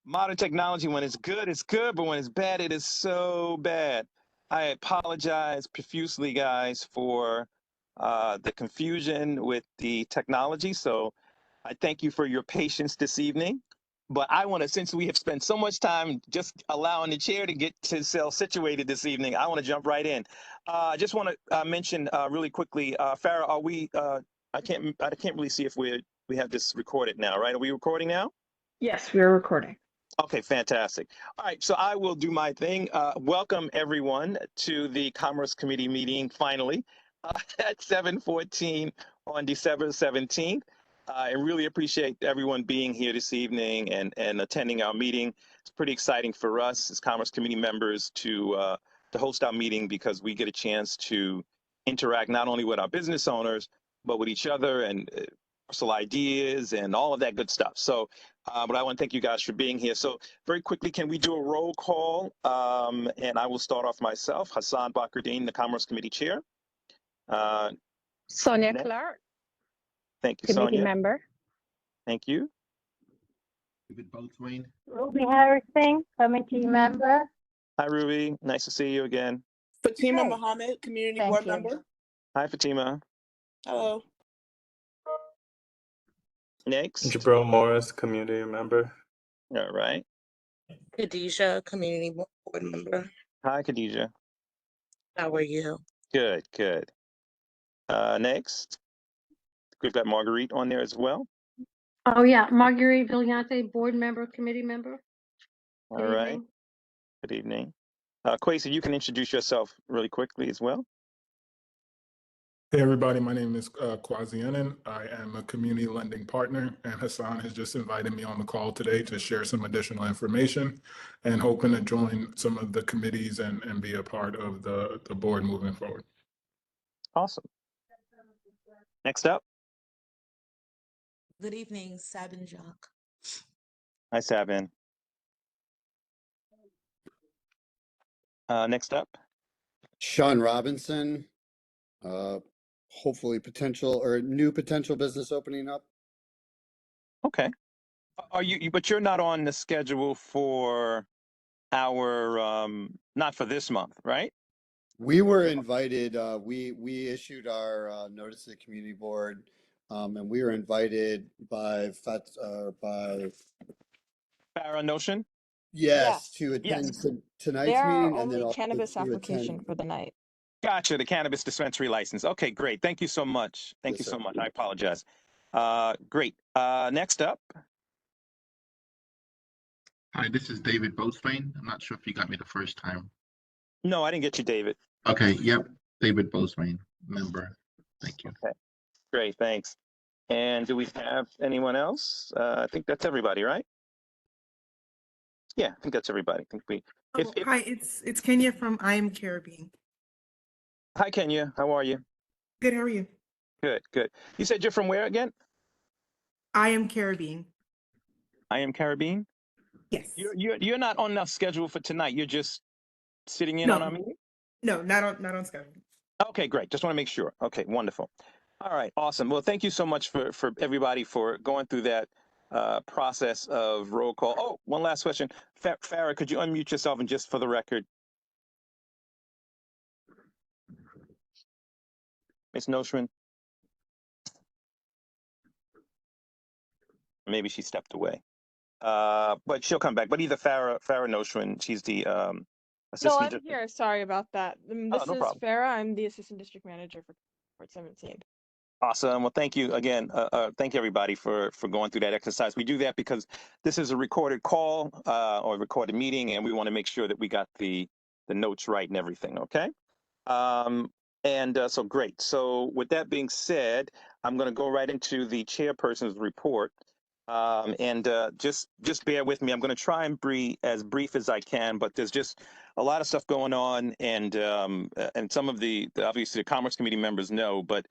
Modern technology, when it's good, but when it's bad, it is so bad. I apologize profusely, guys, for the confusion with the technology. So I thank you for your patience this evening. But I want to, since we have spent so much time just allowing the chair to get itself situated this evening, I want to jump right in. I just want to mention really quickly, Farah, are we? I can't really see if we have this recorded now, right? Are we recording now? Yes, we are recording. Okay, fantastic. All right, so I will do my thing. Welcome everyone to the Commerce Committee meeting finally at 7:14 on December 17th. I really appreciate everyone being here this evening and attending our meeting. It's pretty exciting for us as Commerce Committee members to host our meeting because we get a chance to interact not only with our business owners but with each other and personal ideas and all of that good stuff. So but I want to thank you guys for being here. So very quickly, can we do a roll call? And I will start off myself, Hassan Bakrdeen, the Commerce Committee Chair. Sonia Next. Clark, Thank you, committee Sonia. member. Thank you. David Boatswain. Ruby Harrison, committee member. Hi, Ruby. Nice to see you again. Fatima Hey. Mohammed, community Thank board you. member. Hi, Fatima. Hello. Next. Jabril Morris, community member. All right. Khadijah, community board member. Hi, Khadijah. How are you? Good, good. Next. We've got Marguerite on there as well. Oh yeah, Marguerite Villante, board member, committee member. All Good right. evening. Good evening. Kwesi, you can introduce yourself really quickly as well. Hey everybody, my name is Kwazi Enin. I am a community lending partner, and Hassan has just invited me on the call today to share some additional information and hoping to join some of the committees and be a part of the board moving forward. Awesome. Next up. Good evening, Sabin Jacques. Hi, Sabin. Next up. Sean Robinson, hopefully new potential business opening up. Okay. Are you, but you're not on the schedule for our, not for this month, right? We were invited, we issued our notice to the community board, and we were invited by Farah Notion? Yes, to attend tonight's They are meeting and then only also cannabis to application attend. for the night. Gotcha, the cannabis dispensary license. Okay, great. Thank you so much. Thank you Yes, so sir. much. I apologize. Great. Next up. Hi, this is David Boatswain. I'm not sure if you got me the first time. No, I didn't get you, David. Okay, yep, David Boatswain, member. Thank you. Okay, great, thanks. And do we have anyone else? I think that's everybody, right? Yeah, I think that's everybody. I think we. Hi, it's Kenya from I Am Caribbean. Hi, Kenya. How are you? Good, how are you? Good, good. You said you're from where again? I Am Caribbean. I Am Caribbean? Yes. You're not on the schedule for tonight. You're just sitting in on our meeting? No, not on schedule. Okay, great. Just want to make sure. Okay, wonderful. All right, awesome. Well, thank you so much for everybody for going through that process of roll call. Oh, one last question. Farah, could you unmute yourself and just for the record? Ms. Noshman? Maybe she stepped away. But she'll come back. But either Farah Noshman, she's the assistant. No, I'm here. Sorry about that. This no is problem. Farah. I'm the assistant district manager for Port 17. Awesome. Well, thank you again. Thank you everybody for going through that exercise. We do that because this is a recorded call or a recorded meeting, and we want to make sure that we got the notes right and everything. Okay. So great. So with that being said, I'm going to go right into the chairperson's report. Just bear with me. I'm going to try and be as brief as I can, but there's just a lot of stuff going on, and some of the obviously the Commerce Committee members know, but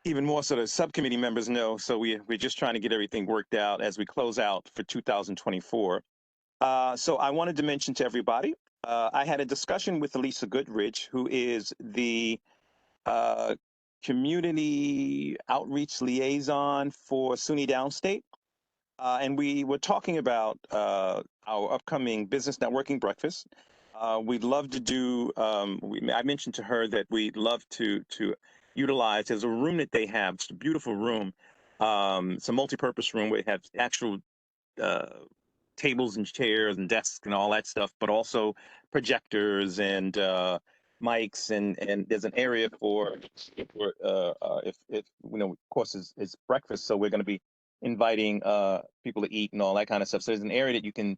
even more so the subcommittee members know. So we're just trying to get everything worked out as we close out for 2024. So I wanted to mention to everybody, I had a discussion with Elisa Goodrich, who is the community outreach liaison for SUNY Downstate. and we were talking about our upcoming business networking breakfast. We'd love to do. I mentioned to her that we'd love to utilize. There's a room that they have. It's a beautiful room. It's a multi-purpose room where they have actual uh, tables and chairs and desks and all that stuff, but also projectors and mics, and there's an area for if you know, of course, it's breakfast, so we're going to be inviting people to eat and all that kind of stuff. So there's an area that you can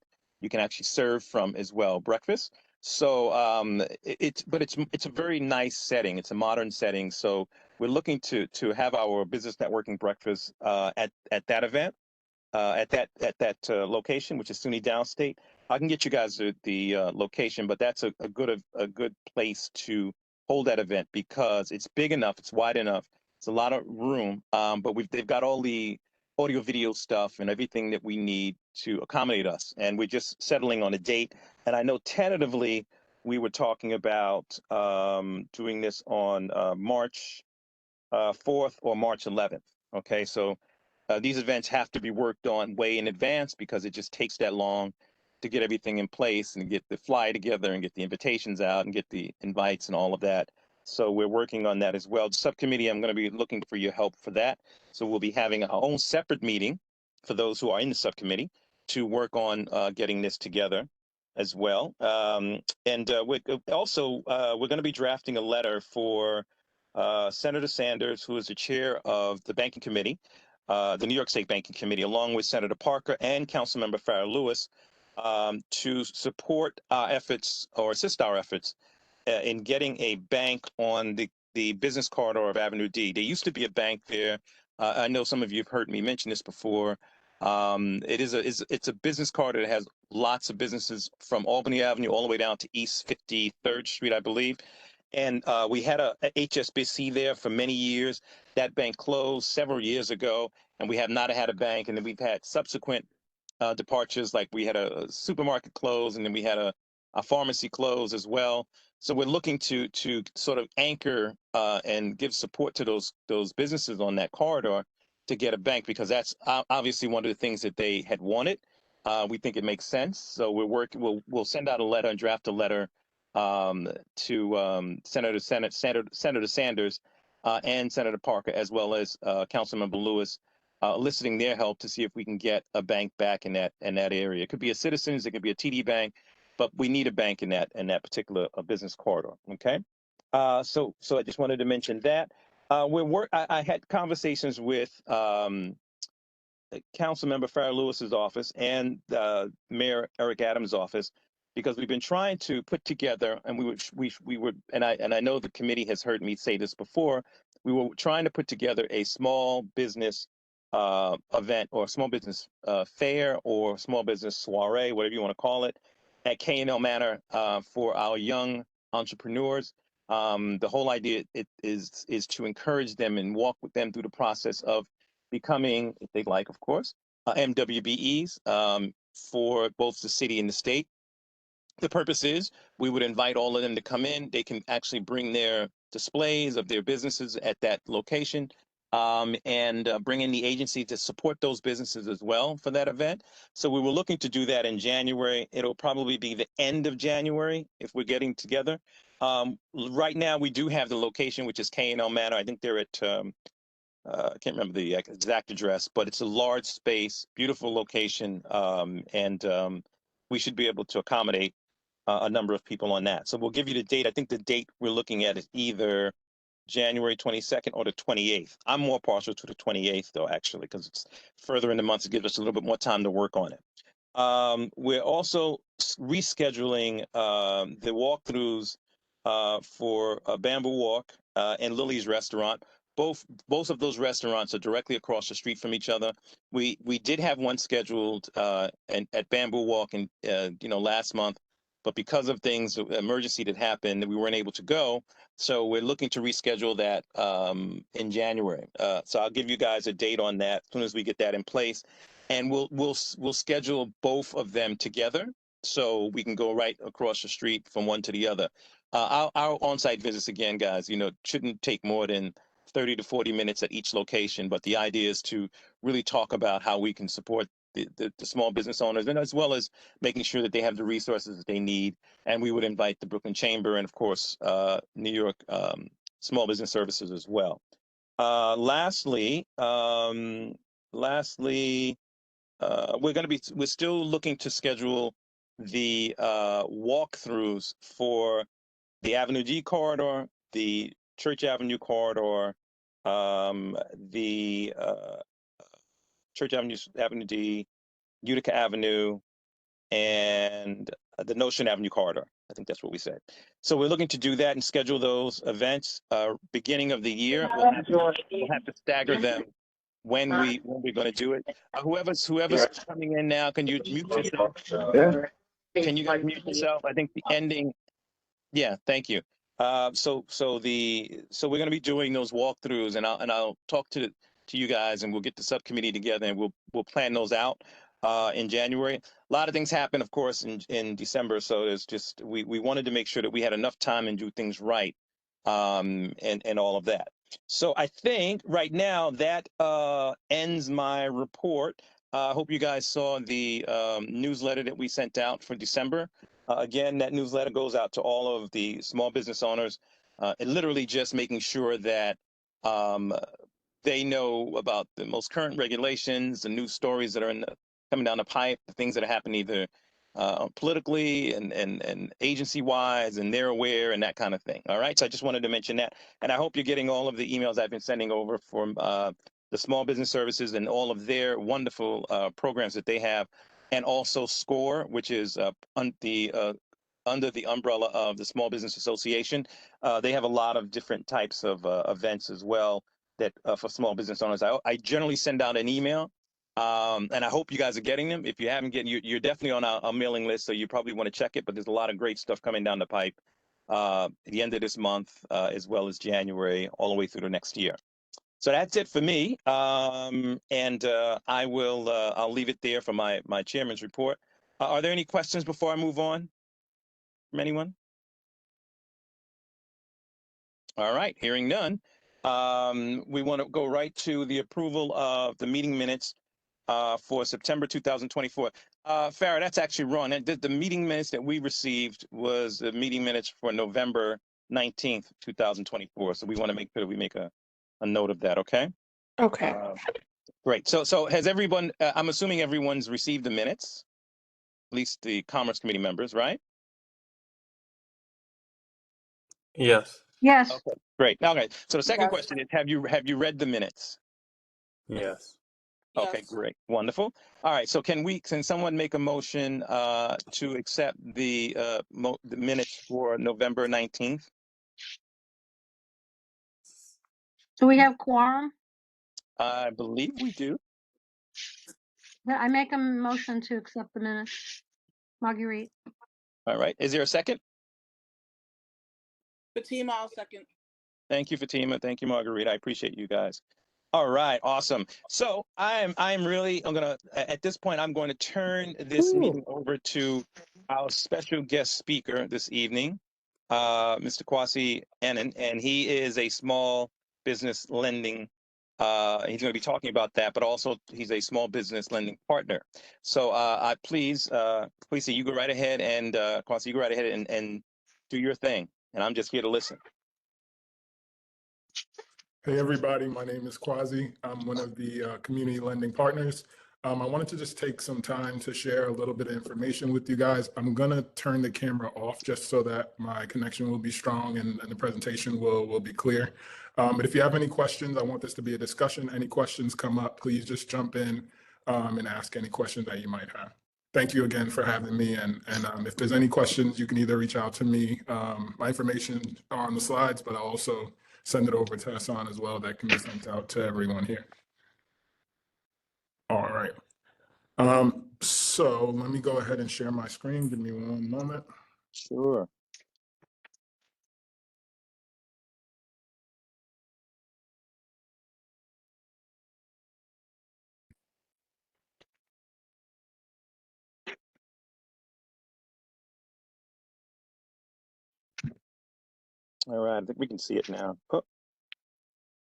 actually serve from as well, breakfast. So it's a very nice setting. It's a modern setting. So we're looking to have our business networking breakfast at that event, at that location, which is SUNY Downstate. I can get you guys the location, but that's a good place to hold that event because it's big enough, it's wide enough, it's a lot of room, but they've got all the audio video stuff and everything that we need to accommodate us, and we're just settling on a date. And I know tentatively we were talking about doing this on March 4th or March 11th. Okay, so these events have to be worked on way in advance because it just takes that long to get everything in place and get the fly together and get the invitations out and get the invites and all of that. So we're working on that as well. The subcommittee, I'm going to be looking for your help for that. So we'll be having our own separate meeting for those who are in the subcommittee to work on getting this together as well. And we're going to be drafting a letter for Senator Sanders, who is the chair of the Banking Committee, the New York State Banking Committee, along with Senator Parker and Councilmember Farrah Lewis, to support our efforts or assist our efforts in getting a bank on the business corridor of Avenue D. There used to be a bank there. I know some of you have heard me mention this before. It's a business corridor that has lots of businesses from Albany Avenue all the way down to East 53rd Street, I believe. And we had a HSBC there for many years. That bank closed several years ago, and we have not had a bank. And then we've had subsequent departures, like we had a supermarket close, and then we had a pharmacy close as well. So we're looking to sort of anchor and give support to those businesses on that corridor to get a bank, because that's obviously one of the things that they had wanted. We think it makes sense. So we're working. We'll send out a letter and draft a letter to Senator Sanders and Senator Parker, as well as Councilmember Lewis, eliciting their help to see if we can get a bank back in that area. It could be a Citizens, it could be a TD Bank, but we need a bank in that particular business corridor. Okay, so I just wanted to mention that. I had conversations with Councilmember Farrah Lewis's office and Mayor Eric Adams' office, because we've been trying to put together, and we were, and I know the committee has heard me say this before. We were trying to put together a small business event, or small business fair, or small business soiree, whatever you want to call it, at K&L Manor for our young entrepreneurs. The whole idea is to encourage them and walk with them through the process of becoming, if they like, of course, MWBEs for both the city and the state. The purpose is we would invite all of them to come in. They can actually bring their displays of their businesses at that location, and bring in the agency to support those businesses as well for that event. So we were looking to do that in January. It'll probably be the end of January if we're getting together. Right now, we do have the location, which is K&L Manor. I think they're at I can't remember the exact address, but it's a large space, beautiful location, and we should be able to accommodate a number of people on that. So we'll give you the date. I think the date we're looking at is either January 22nd or the 28th. I'm more partial to the 28th, though, actually, because it's further in the month. It gives us a little bit more time to work on it. We're also rescheduling the walkthroughs for Bamboo Walk and Lily's Restaurant. Both of those restaurants are directly across the street from each other. We did have one scheduled at Bamboo Walk last month, but because of things, emergency that happened, we weren't able to go. So we're looking to reschedule that in January. So I'll give you guys a date on that as soon as we get that in place, and we'll schedule both of them together so we can go right across the street from one to the other. Our on-site visits, again, guys, shouldn't take more than 30 to 40 minutes at each location, but the idea is to really talk about how we can support the small business owners, and as well as making sure that they have the resources that they need. And we would invite the Brooklyn Chamber and, of course, New York Small Business Services as well. Lastly, we're still looking to schedule the walkthroughs for the Avenue G corridor, the Church Avenue corridor, the Church Avenue D, Utica Avenue, and the Notion Avenue corridor. I think that's what we said. So we're looking to do that and schedule those events beginning of the year. We'll have to stagger them when we're going to do it. Whoever's coming in now, can you mute yourself? Can you guys mute yourself? I think the ending. Yeah, thank you. So we're going to be doing those walkthroughs, and I'll talk to you guys, and we'll get the subcommittee together, and we'll plan those out in January. A lot of things happen, of course, in December. So there's just we wanted to make sure that we had enough time and do things right, and all of that. So I think right now that ends my report. I hope you guys saw the newsletter that we sent out for December. Again, that newsletter goes out to all of the small business owners, and literally just making sure that they know about the most current regulations, the new stories that are coming down the pipe, the things that are happening either politically and agency-wise, and they're aware and that kind of thing. All right, so I just wanted to mention that, and I hope you're getting all of the emails I've been sending over from the small business services and all of their wonderful programs that they have, and also SCORE, which is under the umbrella of the Small Business Association. They have a lot of different types of events as well that for small business owners. I generally send out an email, and I hope you guys are getting them. If you haven't getting, you're definitely on our mailing list, so you probably want to check it. But there's a lot of great stuff coming down the pipe at the end of this month, as well as January, all the way through the next year. So that's it for me, and I'll leave it there for my chairman's report. Are there any questions before I move on from anyone? All right, hearing none. We want to go right to the approval of the meeting minutes for September 2024. Farah, that's actually wrong. The meeting minutes that we received was the meeting minutes for November 19th, 2024. So we want to make sure we make a note of that, okay? Okay. Great. So has everyone, I'm assuming everyone's received the minutes, at least the Commerce Committee members, right? Yes. Yes, Okay, great. Okay. So the second question is, have you read the minutes? Yes. Okay, Yes. great. Wonderful. All right. So can someone make a motion to accept the minutes for November 19th? do we have quorum? I believe we do. Yeah, I make a motion to accept the minutes. Marguerite. All right. Is there a second? Fatima, I'll second. Thank you, Fatima. Thank you, Marguerite. I appreciate you guys. All right, awesome. So I'm gonna at this point I'm going to turn this meeting over to our special guest speaker this evening, Mr. Kwasi Ennen, and he is a small business lending. He's going to be talking about that, but also he's a small business lending partner. So please, you go right ahead, and Kwasi, you go right ahead and do your thing, and I'm just here to listen. Hey, everybody, my name is Kwasi. I'm one of the community lending partners. I wanted to just take some time to share a little bit of information with you guys. I'm going to turn the camera off just so that my connection will be strong and the presentation will be clear. But if you have any questions, I want this to be a discussion. Any questions come up, please just jump in and ask any questions that you might have. Thank you again for having me. And if there's any questions, you can either reach out to me. My information are on the slides, but I'll also send it over to Hassan as well. That can be sent out to everyone here. All right. So let me go ahead and share my screen. Give me one moment. Sure. All right, I think we can see it now. Oh.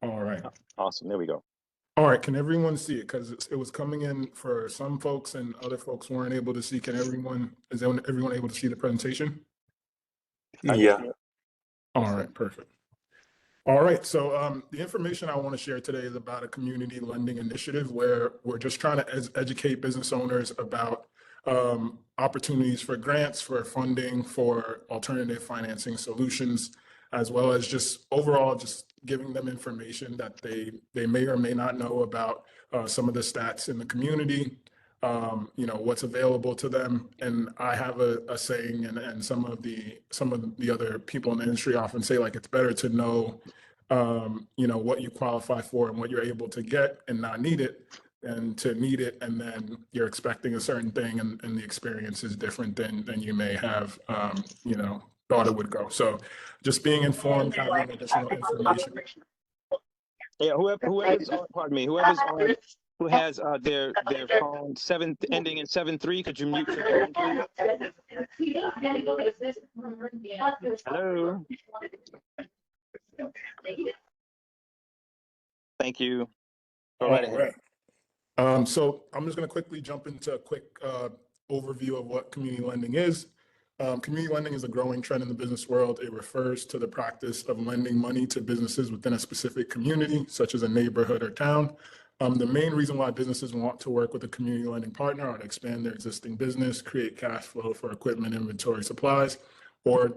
All right. Awesome, there we go. All right, can everyone see it? Because it was coming in for some folks and other folks weren't able to see. Is everyone able to see the presentation? Yeah. All right, perfect. All right, so the information I want to share today is about a community lending initiative where we're just trying to educate business owners about opportunities for grants, for funding, for alternative financing solutions, as well as just overall just giving them information that they may or may not know about some of the stats in the community, what's available to them. And I have a saying, and some of the other people in the industry often say, like, it's better to know what you qualify for and what you're able to get and not need it, and to need it and then you're expecting a certain thing and the experience is different than you may have thought it would go. So just being informed, having additional information. Yeah, whoever's on, pardon me, whoever's on, who has their phone ending in 7-3, could you mute your phone, please? Hello. Thank you. Go right ahead. So I'm just going to quickly jump into a quick overview of what community lending is. Community lending is a growing trend in the business world. It refers to the practice of lending money to businesses within a specific community, such as a neighborhood or town. The main reason why businesses want to work with a community lending partner are to expand their existing business, create cash flow for equipment, inventory, supplies, or,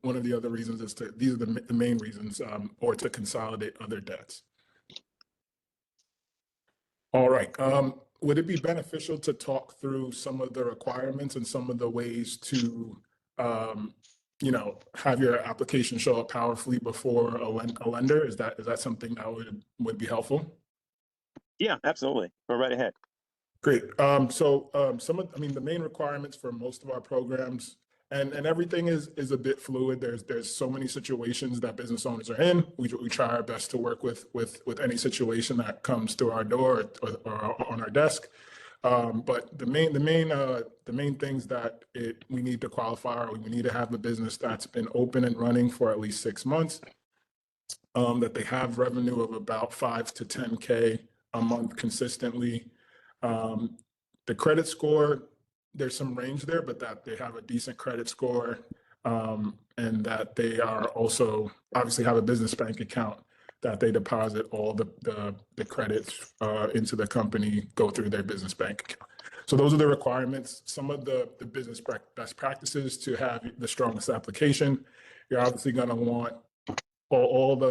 one of the other reasons is these are the main reasons, or to consolidate other debts. All right. Would it be beneficial to talk through some of the requirements and some of the ways to, have your application show up powerfully before a lender? Is that something that would be helpful? Yeah, absolutely. Go right ahead. Great. The main requirements for most of our programs, and everything is a bit fluid. There's so many situations that business owners are in. We try our best to work with any situation that comes through our door or on our desk. But the main things that we need to qualify are we need to have a business that's been open and running for at least 6 months, that they have revenue of about 5 to 10K a month consistently. The credit score, there's some range there, but that they have a decent credit score, and that they are also obviously have a business bank account that they deposit all the credits into the company, go through their business bank account. So those are the requirements. Some of the business best practices to have the strongest application. You're obviously going to want all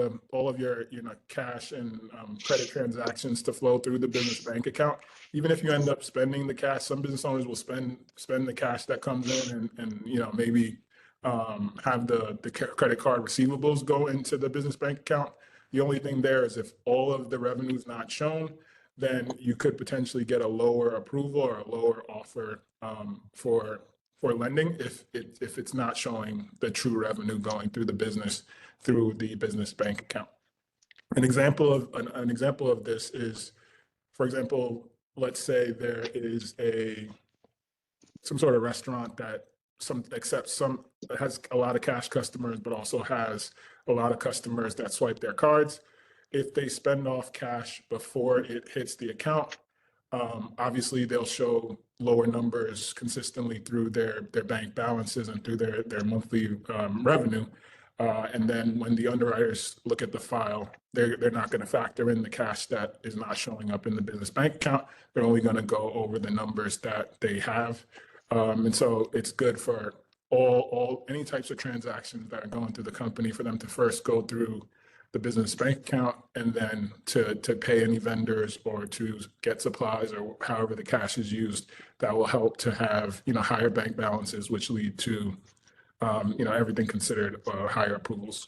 of your cash and credit transactions to flow through the business bank account. Even if you end up spending the cash, some business owners will spend the cash that comes in and maybe have the credit card receivables go into the business bank account. The only thing there is if all of the revenue is not shown, then you could potentially get a lower approval or a lower offer for lending if it's not showing the true revenue going through the business through the business bank account. An example of this is, for example, let's say there is some sort of restaurant that has a lot of cash customers, but also has a lot of customers that swipe their cards. If they spend off cash before it hits the account, obviously they'll show lower numbers consistently through their bank balances and through their monthly revenue. And then when the underwriters look at the file, they're not going to factor in the cash that is not showing up in the business bank account. They're only going to go over the numbers that they have. And so it's good for any types of transactions that are going through the company for them to first go through the business bank account and then to pay any vendors or to get supplies or however the cash is used. That will help to have higher bank balances, which lead to everything considered higher approvals.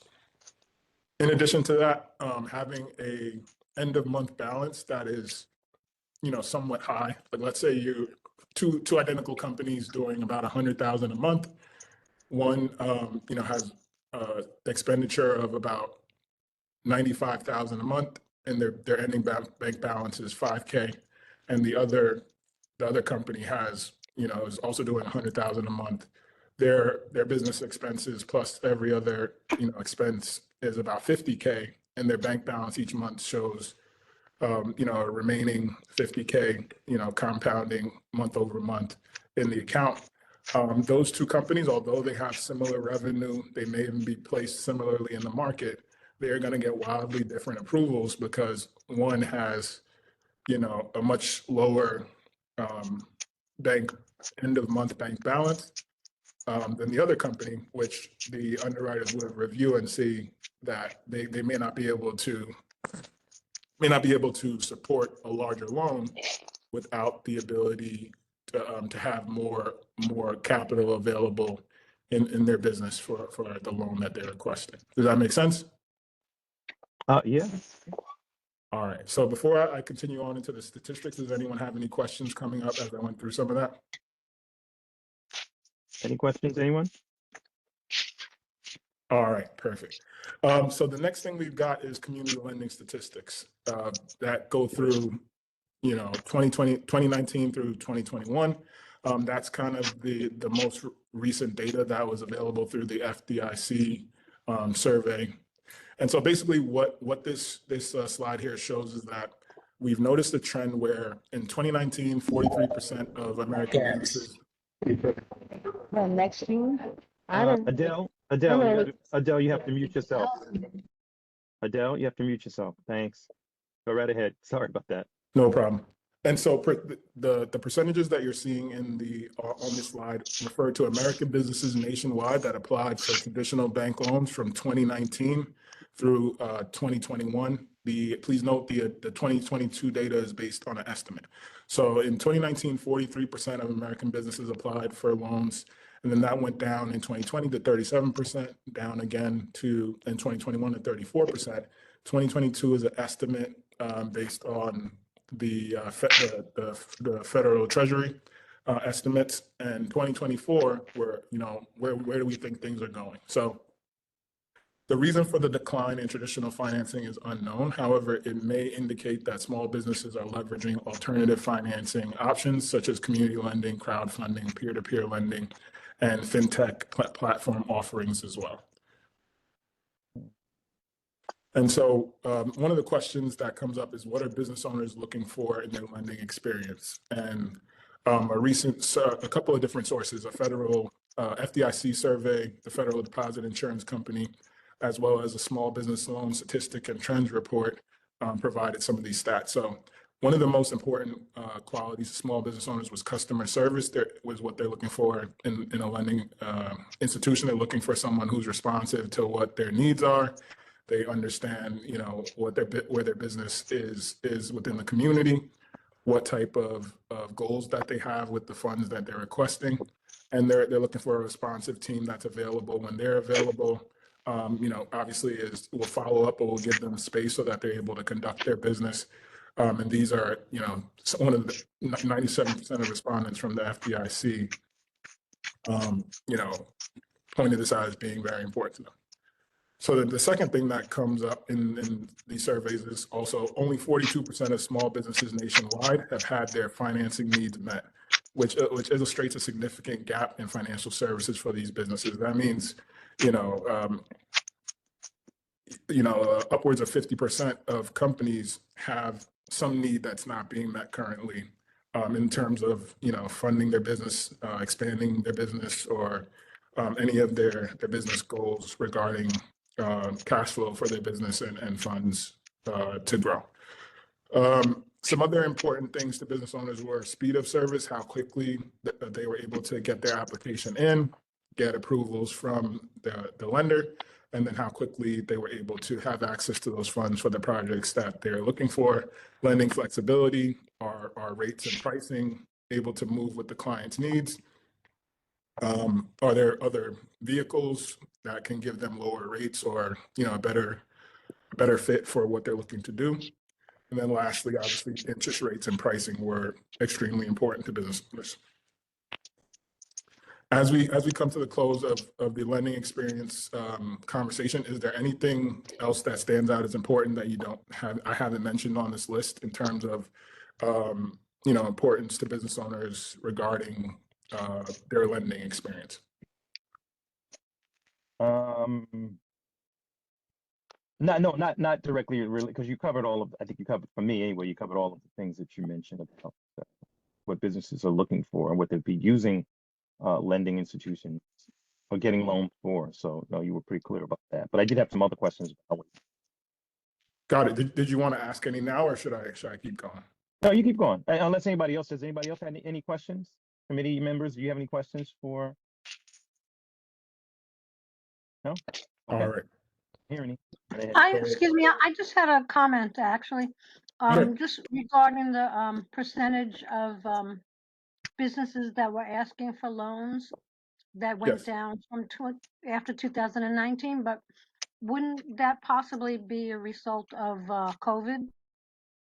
In addition to that, having a end of month balance that is somewhat high. Like let's say you two identical companies doing about 100,000 a month. One has expenditure of about 95,000 a month, and their ending bank balance is 5K, and the other company has is also doing 100,000 a month. Their business expenses plus every other expense is about 50K, and their bank balance each month shows a remaining 50K, compounding month over month in the account. Those two companies, although they have similar revenue, they may even be placed similarly in the market. They're going to get wildly different approvals because one has, a much lower bank end of month bank balance than the other company, which the underwriters would review and see that they may not be able to support a larger loan without the ability to have more capital available in their business for the loan that they're requesting. Does that make sense? Yeah. All right. So before I continue on into the statistics, does anyone have any questions coming up as I went through some of that? Any questions, anyone? All right, perfect. So the next thing we've got is community lending statistics that go through, 2019 through 2021. That's kind of the most recent data that was available through the FDIC survey. And so basically what this slide here shows is that we've noticed a trend where in 2019, 43% of American businesses. The next thing. Adele, you have to mute yourself. Adele, you have to mute yourself. Thanks. Go right ahead. Sorry about that. No problem. And so the percentages that you're seeing in on this slide refer to American businesses nationwide that applied for traditional bank loans from 2019 through 2021. Please note the 2022 data is based on an estimate. So in 2019, 43% of American businesses applied for loans, and then that went down in 2020 to 37%, down again in 2021 to 34%. 2022 is an estimate based on the Federal Treasury estimates, and 2024, where do we think things are going? So the reason for the decline in traditional financing is unknown. However, it may indicate that small businesses are leveraging alternative financing options such as community lending, crowdfunding, peer-to-peer lending, and fintech platform offerings as well. And so one of the questions that comes up is, what are business owners looking for in their lending experience? And a couple of different sources, a federal FDIC survey, the Federal Deposit Insurance Company, as well as a small business loan statistic and trends report provided some of these stats. So one of the most important qualities of small business owners was customer service. That was what they're looking for in a lending institution. They're looking for someone who's responsive to what their needs are. They understand, where their business is within the community, what type of goals that they have with the funds that they're requesting, and they're looking for a responsive team that's available when they're available. Obviously we'll follow up, but we'll give them space so that they're able to conduct their business. And these are, one of the 97% of respondents from the FDIC, pointed this out as being very important to them. So the second thing that comes up in these surveys is also only 42% of small businesses nationwide have had their financing needs met, which illustrates a significant gap in financial services for these businesses. That means, upwards of 50% of companies have some need that's not being met currently in terms of, funding their business, expanding their business, or any of their business goals regarding cash flow for their business and funds to grow. Some other important things to business owners were speed of service, how quickly they were able to get their application in, get approvals from the lender, and then how quickly they were able to have access to those funds for the projects that they're looking for. Lending flexibility, our rates and pricing able to move with the client's needs. Are there other vehicles that can give them lower rates or, a better fit for what they're looking to do? And then lastly, obviously, interest rates and pricing were extremely important to business owners. As we come to the close of the lending experience conversation, is there anything else that stands out as important that I haven't mentioned on this list in terms of, importance to business owners regarding their lending experience? Not directly, really, because you covered all of, I think you covered, for me anyway, you covered all of the things that you mentioned about what businesses are looking for and what they'd be using lending institutions or getting loans for. So no, you were pretty clear about that. But I did have some other questions. Got it. Did you want to ask any now, or should I keep going? No, you keep going. Unless anybody else, does anybody else have any questions? Committee members, do you have any questions for? No? Okay. All right. Hear any? Excuse me, I just had a comment, actually. Sure. Just regarding the percentage of businesses that were asking for loans that went Yes. down from after 2019, but wouldn't that possibly be a result of COVID?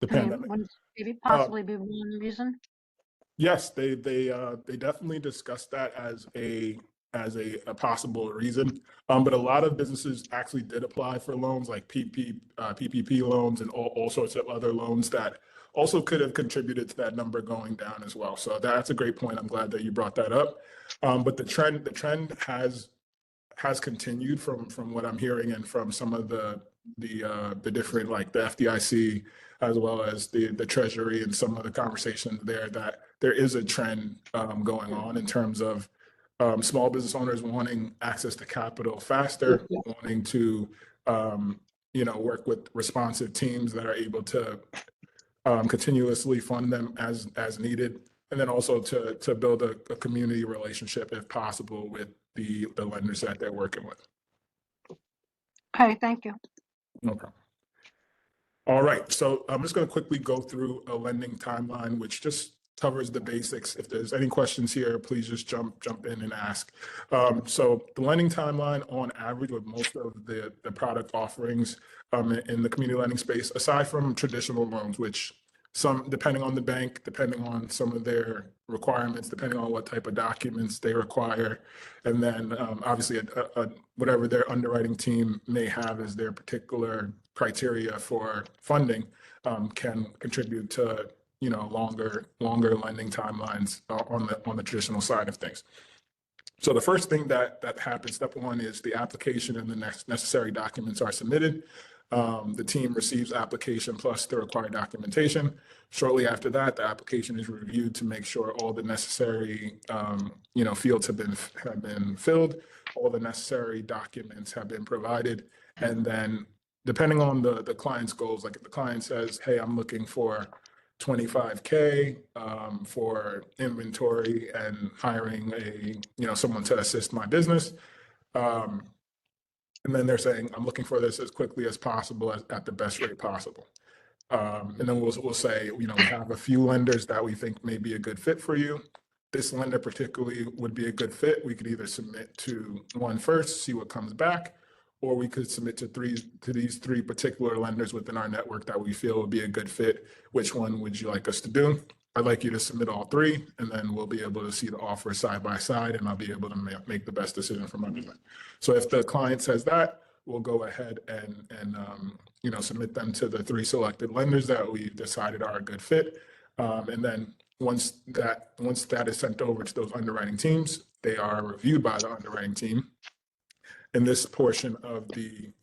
The I mean, pandemic. wouldn't it possibly be one reason? Yes, they definitely discussed that as a possible reason. But a lot of businesses actually did apply for loans like PPP loans and all sorts of other loans that also could have contributed to that number going down as well. So that's a great point. I'm glad that you brought that up. But the trend has continued from what I'm hearing and from some of the different, like the FDIC as well as the Treasury and some of the conversations there, that there is a trend going on in terms of small business owners wanting access to capital faster, wanting to work with responsive teams that are able to continuously fund them as needed, and then also to build a community relationship if possible with the lenders that they're working with. Okay, thank you. No problem. All right, so I'm just going to quickly go through a lending timeline, which just covers the basics. If there's any questions here, please just jump in and ask. So the lending timeline on average with most of the product offerings in the community lending space, aside from traditional loans, which some, depending on the bank, depending on some of their requirements, depending on what type of documents they require, and then obviously whatever their underwriting team may have as their particular criteria for funding, can contribute to longer lending timelines on the traditional side of things. So the first thing that happens, step one, is the application and the necessary documents are submitted. The team receives application plus the required documentation. Shortly after that, the application is reviewed to make sure all the necessary fields have been filled, all the necessary documents have been provided, and then depending on the client's goals, like if the client says, "Hey, I'm looking for $25K for inventory and hiring someone to assist my business." And then they're saying, "I'm looking for this as quickly as possible at the best rate possible." And then we'll say, we have a few lenders that we think may be a good fit for you. This lender particularly would be a good fit. We could either submit to one first, see what comes back, or we could submit to these three particular lenders within our network that we feel would be a good fit. Which one would you like us to do? I'd like you to submit all three, and then we'll be able to see the offer side by side, and I'll be able to make the best decision from under that. So if the client says that, we'll go ahead and submit them to the three selected lenders that we've decided are a good fit. And then once that is sent over to those underwriting teams, they are reviewed by the underwriting team. In this portion of the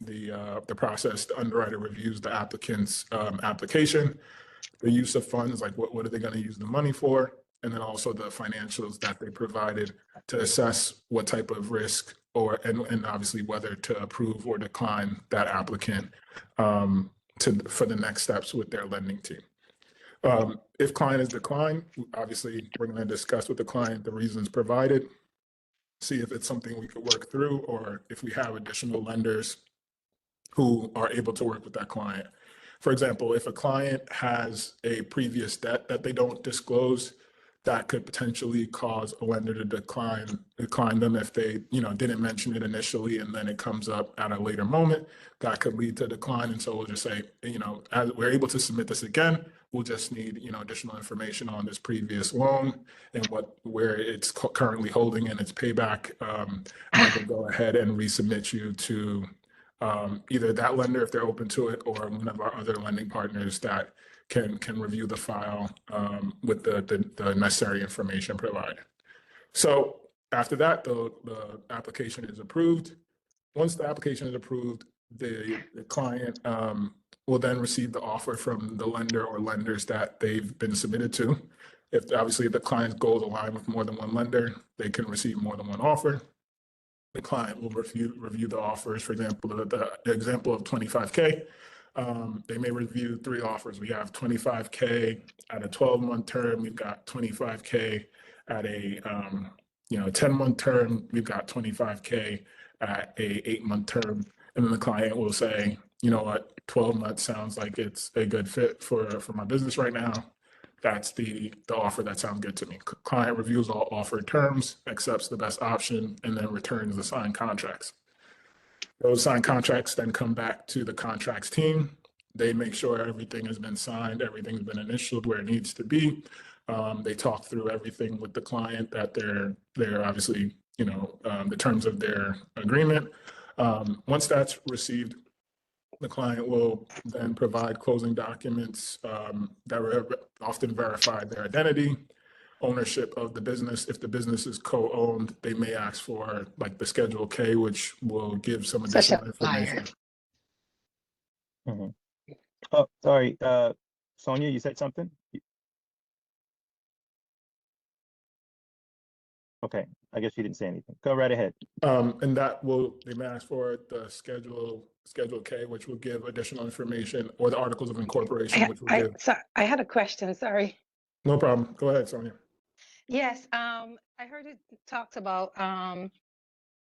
process, the underwriter reviews the applicant's application, the use of funds, like what are they going to use the money for, and then also the financials that they provided to assess what type of risk and obviously whether to approve or decline that applicant for the next steps with their lending team. If client is declined, obviously we're going to discuss with the client the reasons provided, see if it's something we could work through, or if we have additional lenders who are able to work with that client. For example, if a client has a previous debt that they don't disclose, that could potentially cause a lender to decline them if they, didn't mention it initially and then it comes up at a later moment. That could lead to decline. And so we'll just say, as we're able to submit this again, we'll just need, additional information on this previous loan and where it's currently holding and its payback. And we'll go ahead and resubmit you to either that lender if they're open to it, or one of our other lending partners that can review the file with the necessary information provided. So after that, the application is approved. Once the application is approved, the client will then receive the offer from the lender or lenders that they've been submitted to. If obviously the client's goals align with more than one lender, they can receive more than one offer. The client will review the offers. For example, the example of 25K, they may review 3 offers. We have 25K at a 12-month term. We've got 25K at a 10-month term. We've got 25K at a 8-month term. And then the client will say, you know what, 12 months sounds like it's a good fit for my business right now. That's the offer that sounds good to me. Client reviews all offered terms, accepts the best option, and then returns the signed contracts. Those signed contracts then come back to the contracts team. They make sure everything has been signed, everything's been initialed where it needs to be. They talk through everything with the client that they're obviously, the terms of their agreement. Once that's received, the client will then provide closing documents that often verify their identity, ownership of the business. If the business is co-owned, they may ask for like the Schedule K, which will give some additional information. Oh, sorry, Sonia, you said something? Okay, I guess you didn't say anything. Go right ahead. And they may ask for the Schedule K, which will give additional information, or the Articles of Incorporation, which will give. I had a question, sorry. No problem. Go ahead, Sonia. Yes, I heard it talked about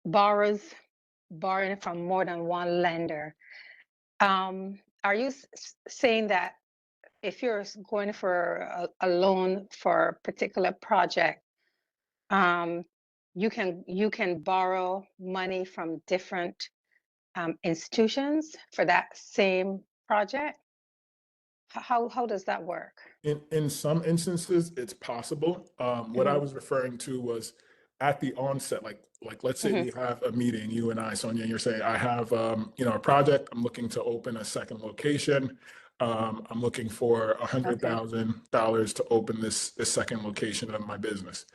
borrowers borrowing from more than one lender. Are you saying that if you're going for a loan for a particular project, you can borrow money from different institutions for that same project? How does that work? In some instances, it's possible. What I was referring to was at the onset, like let's say we have a meeting, you and I, Sonia, and you're saying, I have a project, I'm looking to open a second location. I'm looking for $100,000 to open this second location of my business.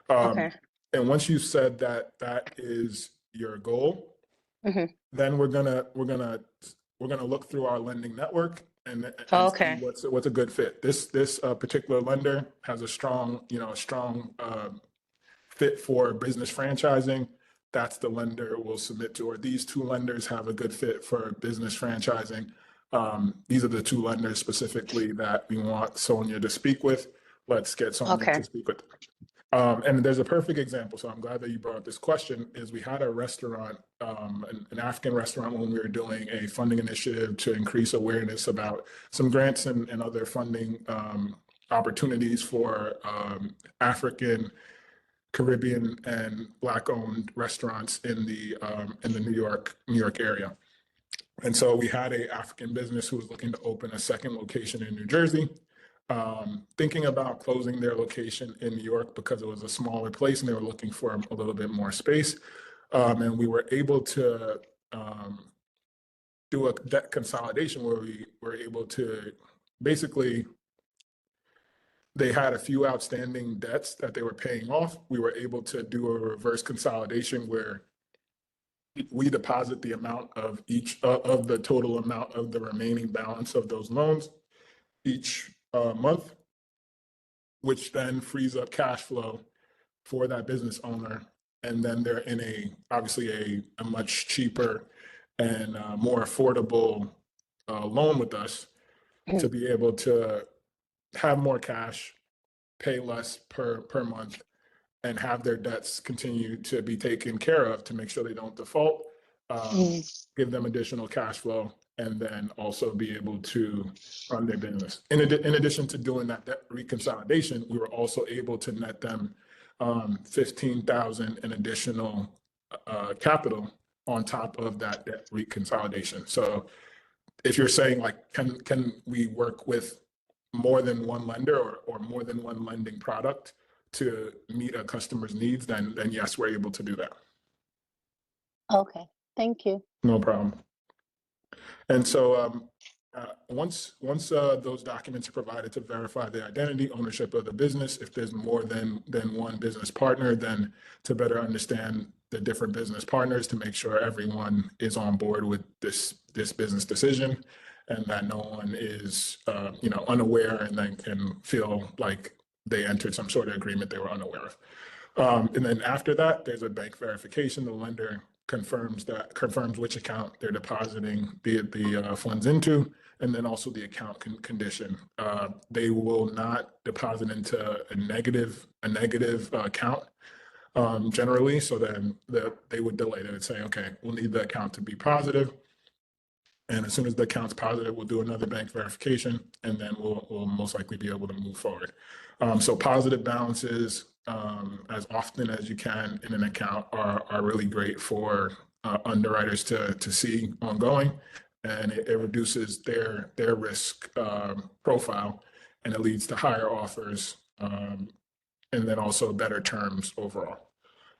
And once you said that is your goal, then we're gonna look through our lending network and see what's a good fit. This particular lender has a strong fit for business franchising. That's the lender we'll submit to. Or these 2 lenders have a good fit for business franchising. These are the 2 lenders specifically that we want Sonia to speak with. Let's get Sonia to speak with them. And there's a perfect example, so I'm glad that you brought up this question, is we had a restaurant, an African restaurant, when we were doing a funding initiative to increase awareness about some grants and other funding opportunities for African, Caribbean, and Black-owned restaurants in the New York area. And so we had an African business who was looking to open a second location in New Jersey, thinking about closing their location in New York because it was a smaller place and they were looking for a little bit more space. And we were able to do a debt consolidation where we were able to basically, they had a few outstanding debts that they were paying off. We were able to do a reverse consolidation where we deposit the amount of each of the total amount of the remaining balance of those loans each month, which then frees up cash flow for that business owner. And then they're in obviously a much cheaper and more affordable loan with us to be able to have more cash, pay less per month, and have their debts continue to be taken care of to make sure they don't default, give them additional cash flow, and then also be able to run their business. In addition to doing that debt reconsolidation, we were also able to net them $15,000 in additional capital on top of that debt reconsolidation. So if you're saying like, can we work with more than one lender or more than one lending product to meet a customer's needs, then yes, we're able to do that. Okay, thank you. No problem. And so once those documents are provided to verify the identity, ownership of the business, if there's more than one business partner, then to better understand the different business partners to make sure everyone is on board with this business decision, and that no one is unaware and then can feel like they entered some sort of agreement they were unaware of. And then after that, there's a bank verification. The lender confirms which account they're depositing the funds into, and then also the account condition. They will not deposit into a negative account generally. So then they would delay. They would say, okay, we'll need the account to be positive. And as soon as the account's positive, we'll do another bank verification, and then we'll most likely be able to move forward. So positive balances as often as you can in an account are really great for underwriters to see ongoing, and it reduces their risk profile, and it leads to higher offers, and then also better terms overall.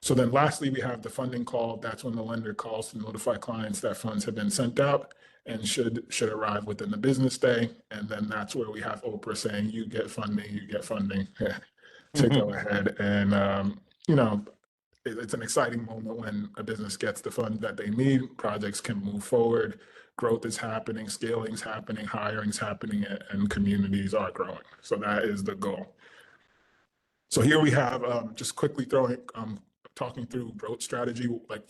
So then lastly, we have the funding call. That's when the lender calls to notify clients that funds have been sent out and should arrive within the business day. And then that's where we have Oprah saying, you get funding to go ahead. And, it's an exciting moment when a business gets the funds that they need, projects can move forward, growth is happening, scaling's happening, hiring's happening, and communities are growing. So that is the goal. So here we have just quickly talking through growth strategy, like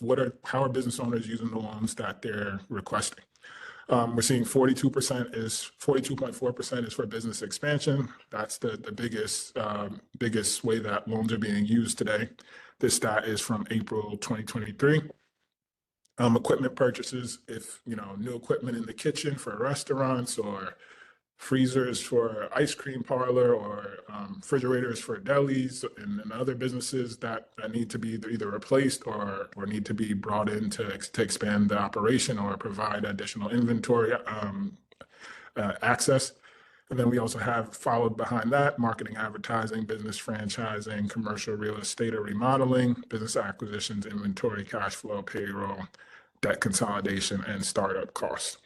how are business owners using the loans that they're requesting? We're seeing 42.4% is for business expansion. That's the biggest way that loans are being used today. This stat is from April 2023. Equipment purchases, if new equipment in the kitchen for restaurants, or freezers for ice cream parlor, or refrigerators for delis and other businesses that need to be either replaced or need to be brought in to expand the operation or provide additional inventory access. And then we also have, followed behind that, marketing, advertising, business franchising, commercial real estate or remodeling, business acquisitions, inventory, cash flow, payroll, debt consolidation, and startup costs.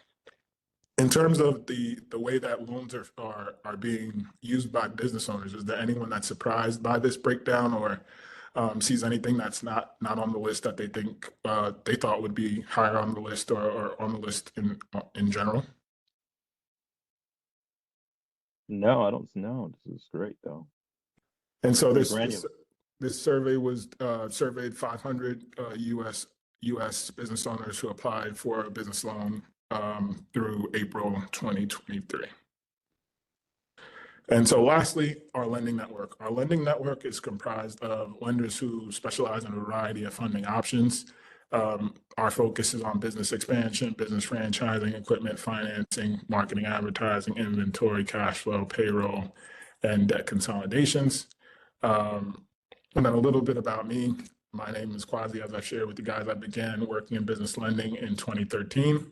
In terms of the way that loans are being used by business owners, is there anyone that's surprised by this breakdown, or sees anything that's not on the list that they think they thought would be higher on the list or on the list in general? No, I don't know. This is great though. And so this survey was surveyed 500 U.S. business owners who applied for a business loan through April 2023. And so lastly, our lending network. Our lending network is comprised of lenders who specialize in a variety of funding options. Our focus is on business expansion, business franchising, equipment financing, marketing, advertising, inventory, cash flow, payroll, and debt consolidations. And then a little bit about me. My name is Quasi. As I've shared with you guys, I began working in business lending in 2013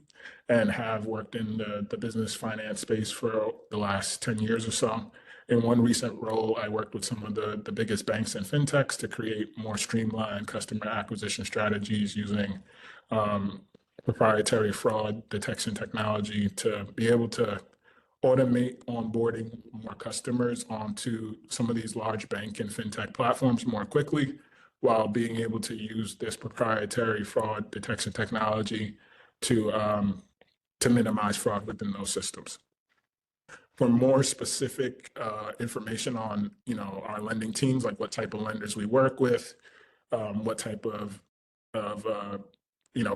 and have worked in the business finance space for the last 10 years or so. In one recent role, I worked with some of the biggest banks and fintechs to create more streamlined customer acquisition strategies using proprietary fraud detection technology to be able to automate onboarding more customers onto some of these large bank and fintech platforms more quickly, while being able to use this proprietary fraud detection technology to minimize fraud within those systems. For more specific information on our lending teams, like what type of lenders we work with, what type of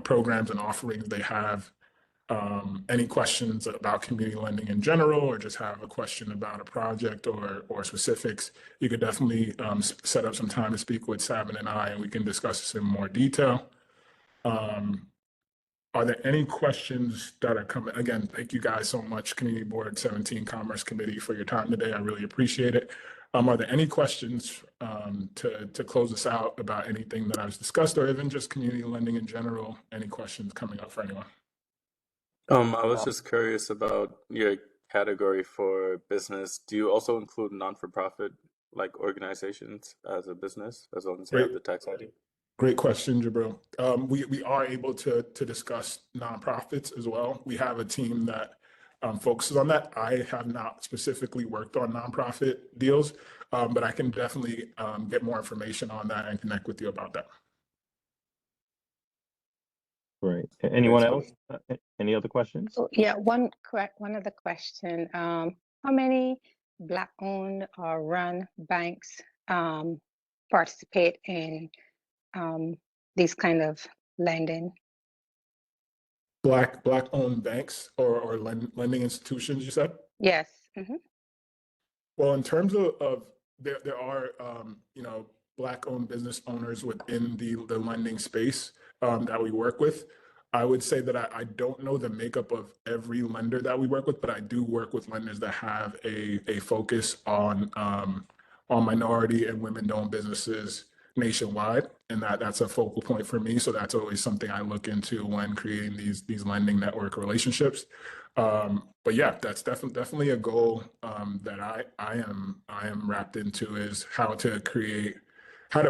programs and offerings they have, any questions about community lending in general, or just have a question about a project or specifics, you could definitely set up some time to speak with Sabin and I, and we can discuss this in more detail. Are there any questions that are coming? Again, thank you guys so much, Community Board 17 Commerce Committee, for your time today. I really appreciate it. Are there any questions to close us out about anything that I've discussed, or even just community lending in general? Any questions coming up for anyone? I was just curious about your category for business. Do you also include non-for-profit like organizations as a business, as long as they have the tax ID? Great question, Jabril. We are able to discuss nonprofits as well. We have a team that focuses on that. I have not specifically worked on nonprofit deals, but I can definitely get more information on that and connect with you about that. Great. Anyone so- else? Any other questions? Oh, yeah, one other question. How many Black-owned or run banks participate in these kind of lending? Black-owned banks or lending institutions, you said? Yes. Mhm. Well, in terms of there are Black-owned business owners within the lending space that we work with. I would say that I don't know the makeup of every lender that we work with, but I do work with lenders that have a focus on minority and women-owned businesses nationwide, and that's a focal point for me. So that's always something I look into when creating these lending network relationships. But yeah, that's definitely a goal that I am wrapped into, is how to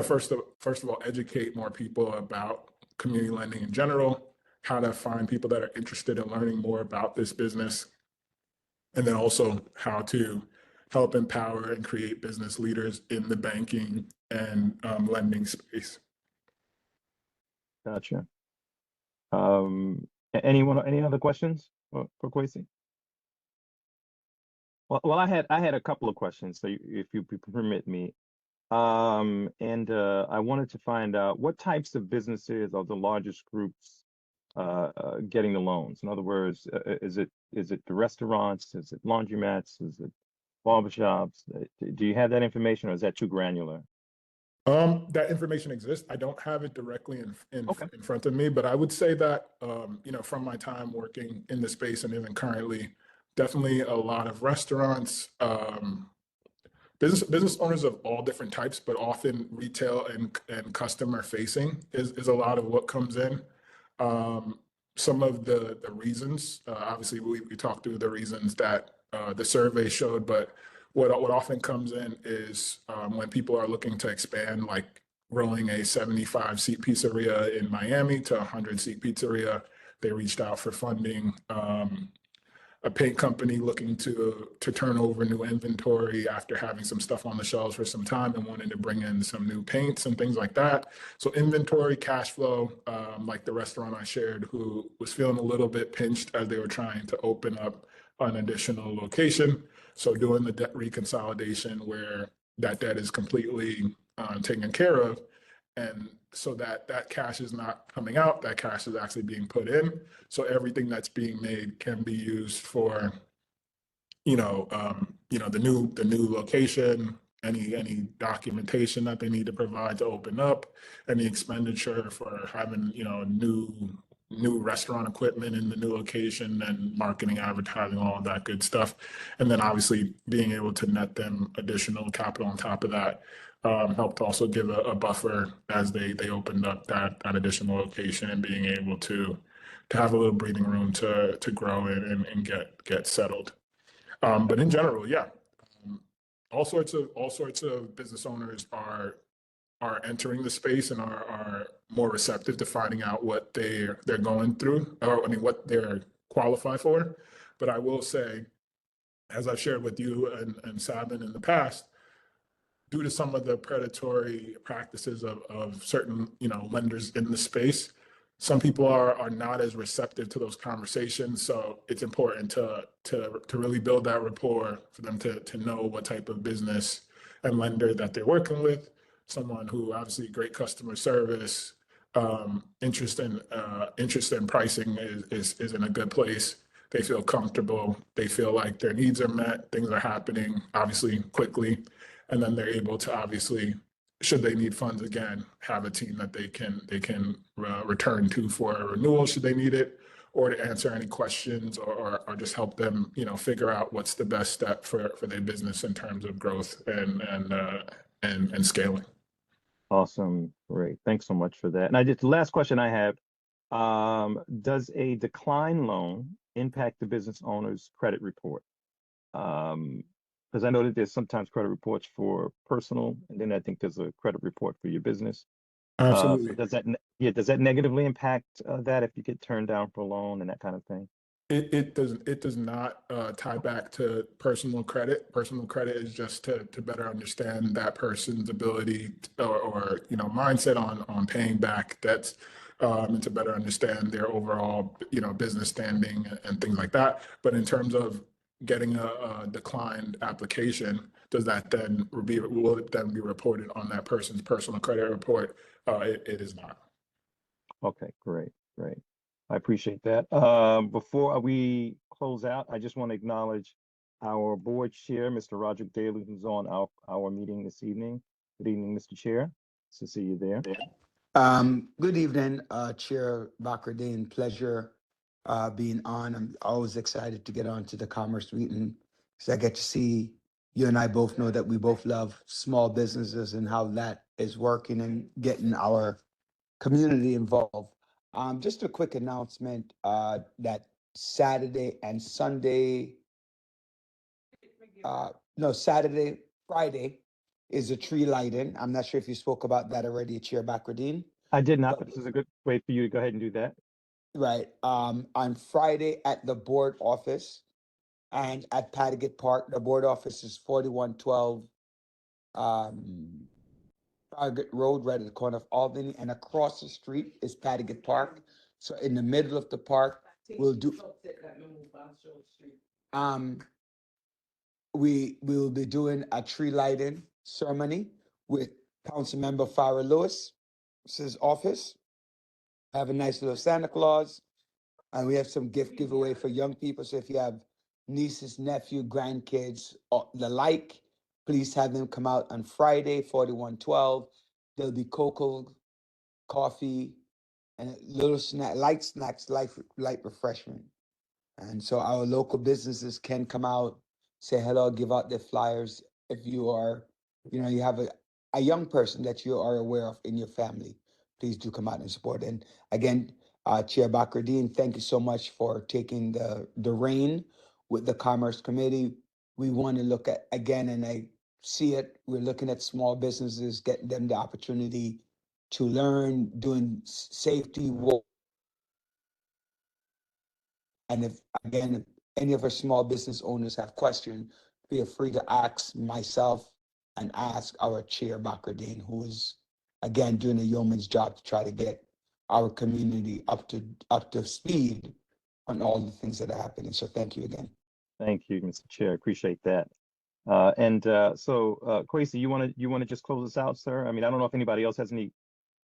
first of all educate more people about community lending in general, how to find people that are interested in learning more about this business, and then also how to help empower and create business leaders in the banking and lending space. Gotcha. Any other questions for Kwesi? Well, I had a couple of questions, so if you permit me. I wanted to find out what types of businesses are the largest groups getting the loans. In other words, is it the restaurants? Is it laundromats? Is it barbershops? Do you have that information, or is that too granular? That information exists. I don't have it directly in front of me, but I would say that from my time working in the space and even currently, definitely a lot of restaurants, business owners of all different types, but often retail and customer facing is a lot of what comes in. Some of the reasons, obviously we talked through the reasons that the survey showed, but what often comes in is when people are looking to expand, like growing a 75-seat pizzeria in Miami to a 100-seat pizzeria, they reached out for funding. A paint company looking to turn over new inventory after having some stuff on the shelves for some time and wanting to bring in some new paints and things like that. So inventory, cash flow, like the restaurant I shared, who was feeling a little bit pinched as they were trying to open up an additional location. So doing the debt reconsolidation where that debt is completely taken care of. And so that cash is not coming out, that cash is actually being put in. So everything that's being made can be used for, the new location, any documentation that they need to provide to open up, any expenditure for having, new restaurant equipment in the new location and marketing, advertising, all of that good stuff. And then obviously being able to net them additional capital on top of that helped also give a buffer as they opened up that additional location, and being able to have a little breathing room to grow and get settled. But in general, yeah, all sorts of business owners are entering the space and are more receptive to finding out what they're going through, or what they're qualified for. But I will say, as I've shared with you and Sabin in the past, due to some of the predatory practices of certain lenders in the space, some people are not as receptive to those conversations. So it's important to really build that rapport for them to know what type of business and lender that they're working with. Someone who obviously great customer service, interest in pricing is in a good place. They feel comfortable. They feel like their needs are met. Things are happening obviously quickly, and then they're able to obviously, should they need funds again, have a team that they can return to for a renewal should they need it, or to answer any questions, or just help them figure out what's the best step for their business in terms of growth and scaling. Awesome. Great. Thanks so much for that. And the last question I have, does a decline loan impact the business owner's credit report? Because I know that there's sometimes credit reports for personal, and then I think there's a credit report for your business. Absolutely. So does that negatively impact that if you get turned down for a loan and that kind of thing? It does not tie back to personal credit. Personal credit is just to better understand that person's ability or mindset on paying back debts. and to better understand their overall, business standing and things like that. But in terms of getting a declined application, will it then be reported on that person's personal credit report? It is not. Okay, great. I appreciate that. Before we close out, I just want to acknowledge our board chair, Mr. Roderick Daly, who's on our meeting this evening. Good evening, Mr. Chair. Nice to see you there. Good evening, Chair Bakardine. Pleasure being on. I'm always excited to get on to the Commerce meeting because I get to see you and I both know that we both love small businesses and how that is working and getting our community involved. Just a quick announcement that Saturday and Sunday, Saturday, Friday is a tree lighting. I'm not sure if you spoke about that already, Chair Bakardine. I did not, but this is a good way for you to go ahead and do that. Right. On Friday at the board office and at Patigate Park, the board office is 4112 Target Road, right at the corner of Albany, and across the street is Patigate Park. So in the middle of the park, we'll do. We will be doing a tree lighting ceremony with Councilmember Farah Lewis's office. Have a nice little Santa Claus. And we have some gift giveaway for young people. So if you have nieces, nephew, grandkids, or the like, please have them come out on Friday, 4112. There'll be cocoa, coffee, and a little light snacks, light refreshment. And so our local businesses can come out, say hello, give out their flyers. If you are, you have a young person that you are aware of in your family, please do come out and support. And again, Chair Bakardine, thank you so much for taking the reign with the Commerce Committee. We want to look at, again, and I see it, we're looking at small businesses, getting them the opportunity to learn, doing safety work. And if, again, any of our small business owners have questions, feel free to ask myself and ask our Chair Bakardine, who is, again, doing a yeoman's job to try to get our community up to speed on all the things that are happening. So thank you again. Thank you, Mr. Chair. I appreciate that. So Kwesi, you want to just close us out, sir? I mean, I don't know if anybody else has any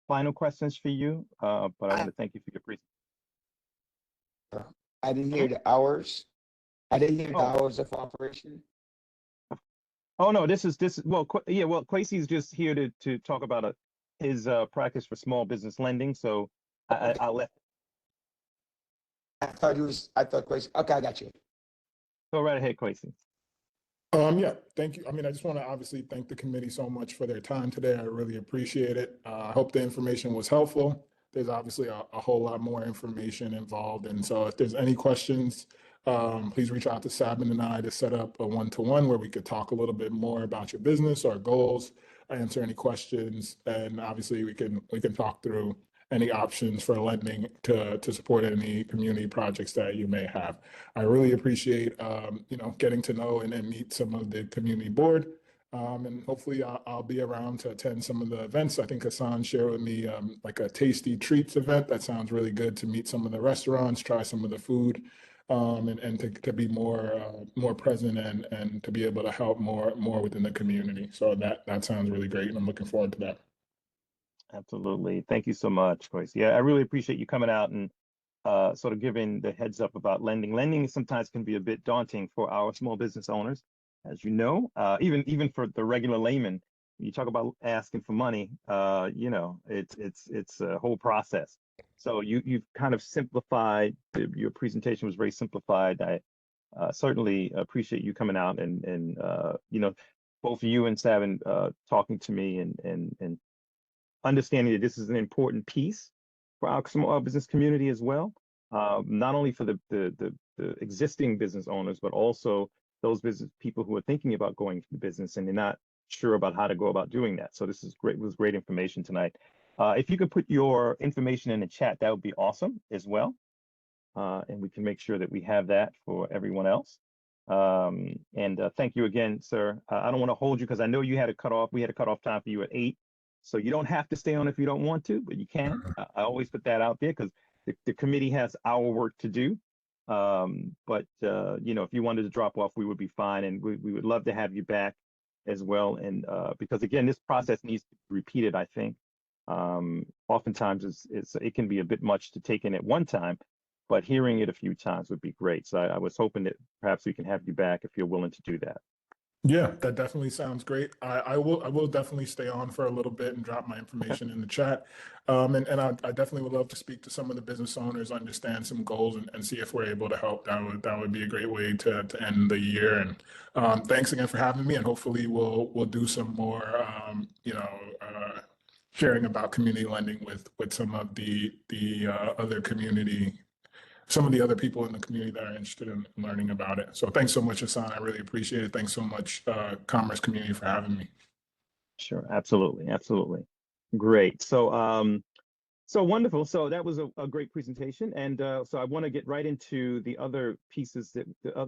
final questions for you, but I want to thank you for your presentation. I didn't hear the hours. I didn't hear the hours of operation. Oh no, this is well, Kwesi's just here to talk about his practice for small business lending. So I'll let. I thought Kwesi. Okay, I got you. Go right ahead, Kwesi. Yeah, thank you. I mean, I just want to obviously thank the committee so much for their time today. I really appreciate it. I hope the information was helpful. There's obviously a whole lot more information involved. And so if there's any questions, please reach out to Sabin and I to set up a one-to-one where we could talk a little bit more about your business, our goals, answer any questions. And obviously we can talk through any options for lending to support any community projects that you may have. I really appreciate, getting to know and meet some of the community board. And hopefully I'll be around to attend some of the events. I think Hassan shared with me like a tasty treats event. That sounds really good, to meet some of the restaurants, try some of the food, and to be more present and to be able to help more within the community. So that sounds really great, and I'm looking forward to that. Absolutely. Thank you so much, Kwesi. Yeah, I really appreciate you coming out and sort of giving the heads up about lending. Lending sometimes can be a bit daunting for our small business owners, as you know, even for the regular layman. You talk about asking for money, it's a whole process. So you've kind of simplified, your presentation was very simplified. I certainly appreciate you coming out and both you and Sabin talking to me and understanding that this is an important piece for our small business community as well, not only for the existing business owners, but also those business people who are thinking about going into business and they're not sure about how to go about doing that. So this is great. It was great information tonight. If you could put your information in the chat, that would be awesome as well. And we can make sure that we have that for everyone else. Thank you again, sir. I don't want to hold you because I know you had a cutoff. We had a cutoff time for you at 8. So you don't have to stay on if you don't want to, but you can. I always put that out there because the committee has our work to do. But you know, if you wanted to drop off, we would be fine, and we would love to have you back as well. And because again, this process needs to be repeated, I think. Oftentimes it can be a bit much to take in at one time, but hearing it a few times would be great. So I was hoping that perhaps we can have you back if you're willing to do that. Yeah, that definitely sounds great. I will definitely stay on for a little bit and drop my information in the chat. And I definitely would love to speak to some of the business owners, understand some goals, and see if we're able to help. That would be a great way to end the year. And thanks again for having me. And hopefully we'll do some more sharing about community lending with some of the other community. Some of the other people in the community that are interested in learning about it. So thanks so much, Hassan. I really appreciate it. Thanks so much, Commerce Community, for having me. Sure, absolutely, absolutely. Great. So so wonderful. So that was a great presentation. And so I want to get right into the other pieces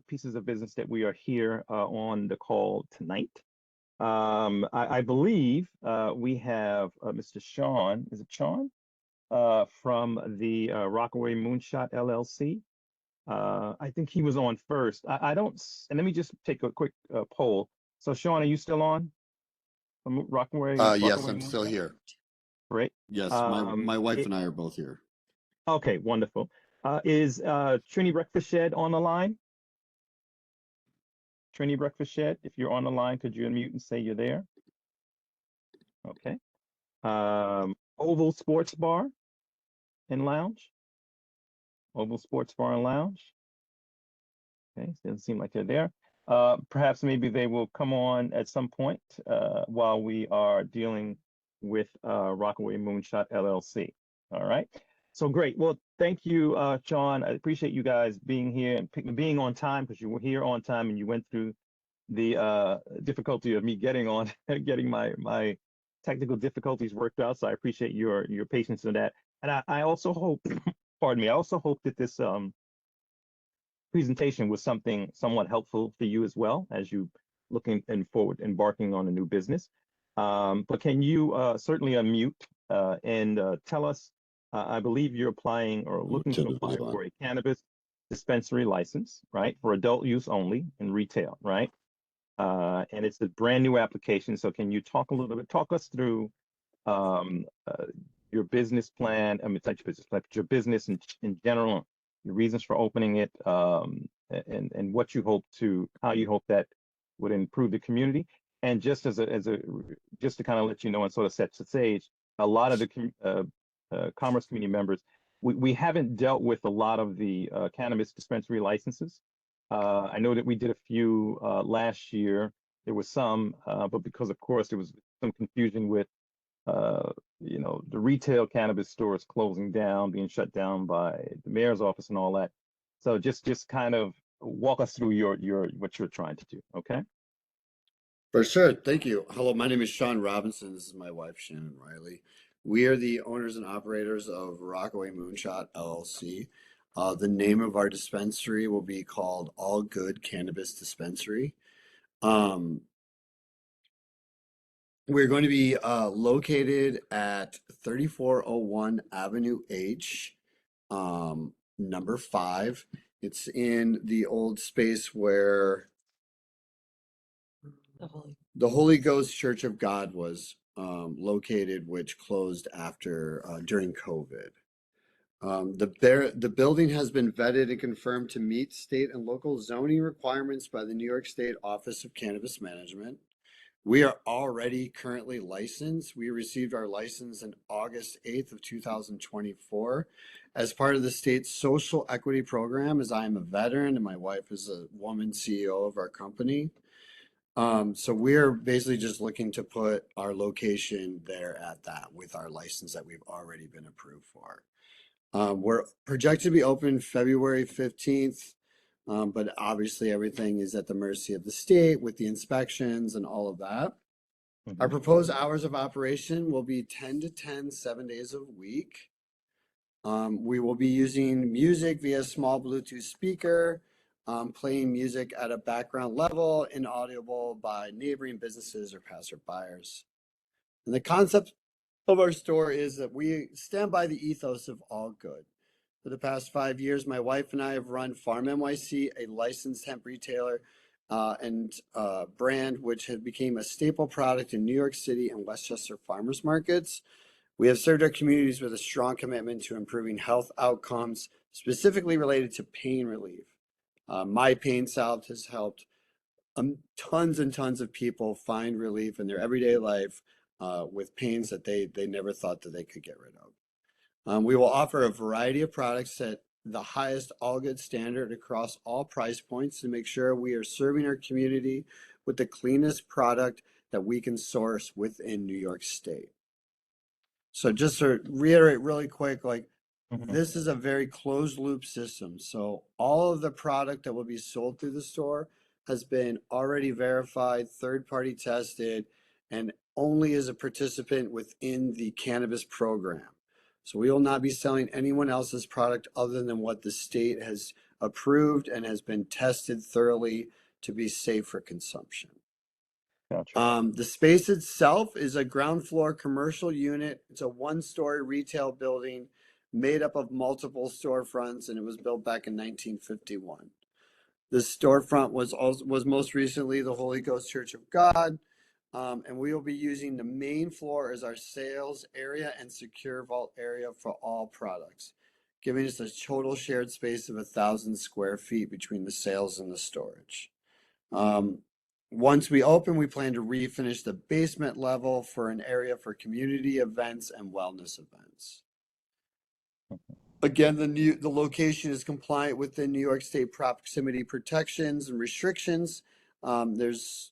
pieces of business that we are here on the call tonight. I believe we have Mr. Sean, is it Sean? From the Rockaway Moonshot LLC. I think he was on first. I don't, and let me just take a quick poll. So Sean, are you still on? From Rockaway? Yes, I'm still here. Great. Yes, my wife and I are both here. Okay, wonderful. Is Trini Breakfast Shed on the line? Trini Breakfast Shed, if you're on the line, could you unmute and say you're there? Okay. Oval Sports Bar and Lounge. Oval Sports Bar and Lounge. Okay, doesn't seem like they're there. Perhaps maybe they will come on at some point while we are dealing with Rockaway Moonshot LLC. All right. So great. Well, thank you, Sean. I appreciate you guys being here and being on time, because you were here on time and you went through the difficulty of me getting on, getting my technical difficulties worked out. So I appreciate your patience in that. And I also hope, pardon me, I also hope that this presentation was something somewhat helpful for you as well as you looking forward, embarking on a new business. But can you certainly unmute and tell us, I believe you're applying or looking to apply for a cannabis dispensary license, right? For adult use only in retail, right? And it's a brand new application. So can you talk us through your business plan, I mean, it's not your business plan, but your business in general, your reasons for opening it, and what you hope how you hope that would improve the community. And just just to kind of let you know and sort of set the stage, a lot of the Commerce Community members, we haven't dealt with a lot of the cannabis dispensary licenses. I know that we did a few last year. There was some, but because of course there was some confusion with you know, the retail cannabis stores closing down, being shut down by the mayor's office and all that. So just kind of walk us through what you're trying to do, okay? For sure. Thank you. Hello, my name is Sean Robinson. This is my wife, Shannon Riley. We are the owners and operators of Rockaway Moonshot LLC. The name of our dispensary will be called All Good Cannabis Dispensary. We're going to be located at 3401 Avenue H, number 5. It's in the old space where the Holy Ghost Church of God was located, which closed after during COVID. The building has been vetted and confirmed to meet state and local zoning requirements by the New York State Office of Cannabis Management. We are already currently licensed. We received our license on August 8th of 2024 as part of the state's social equity program, as I am a veteran and my wife is a woman CEO of our company. So we're basically just looking to put our location there at that with our license that we've already been approved for. We're projected to be open February 15th. But obviously everything is at the mercy of the state with the inspections and all of that. Our proposed hours of operation will be 10 to 10, 7 days a week. We will be using music via small Bluetooth speaker, playing music at a background level, inaudible by neighboring businesses or passerbyers. And the concept of our store is that we stand by the ethos of all good. For the past 5 years, my wife and I have run Farm NYC, a licensed hemp retailer and brand, which had become a staple product in New York City and Westchester farmers markets. We have served our communities with a strong commitment to improving health outcomes, specifically related to pain relief. My Pain Salve has helped tons and tons of people find relief in their everyday life with pains that they never thought that they could get rid of. We will offer a variety of products at the highest all good standard across all price points to make sure we are serving our community with the cleanest product that we can source within New York State. So just to reiterate really quick, like this is a very closed loop system. So all of the product that will be sold through the store has been already verified, third-party tested, and only as a participant within the cannabis program. So we will not be selling anyone else's product other than what the state has approved and has been tested thoroughly to be safe for consumption. Gotcha. The space itself is a ground floor commercial unit. It's a one-story retail building made up of multiple storefronts, and it was built back in 1951. The storefront was most recently the Holy Ghost Church of God, and we will be using the main floor as our sales area and secure vault area for all products, giving us a total shared space of 1,000 square feet between the sales and the storage. Once we open, we plan to refinish the basement level for an area for community events and wellness events. Again, the location is compliant with the New York State proximity protections and restrictions. There's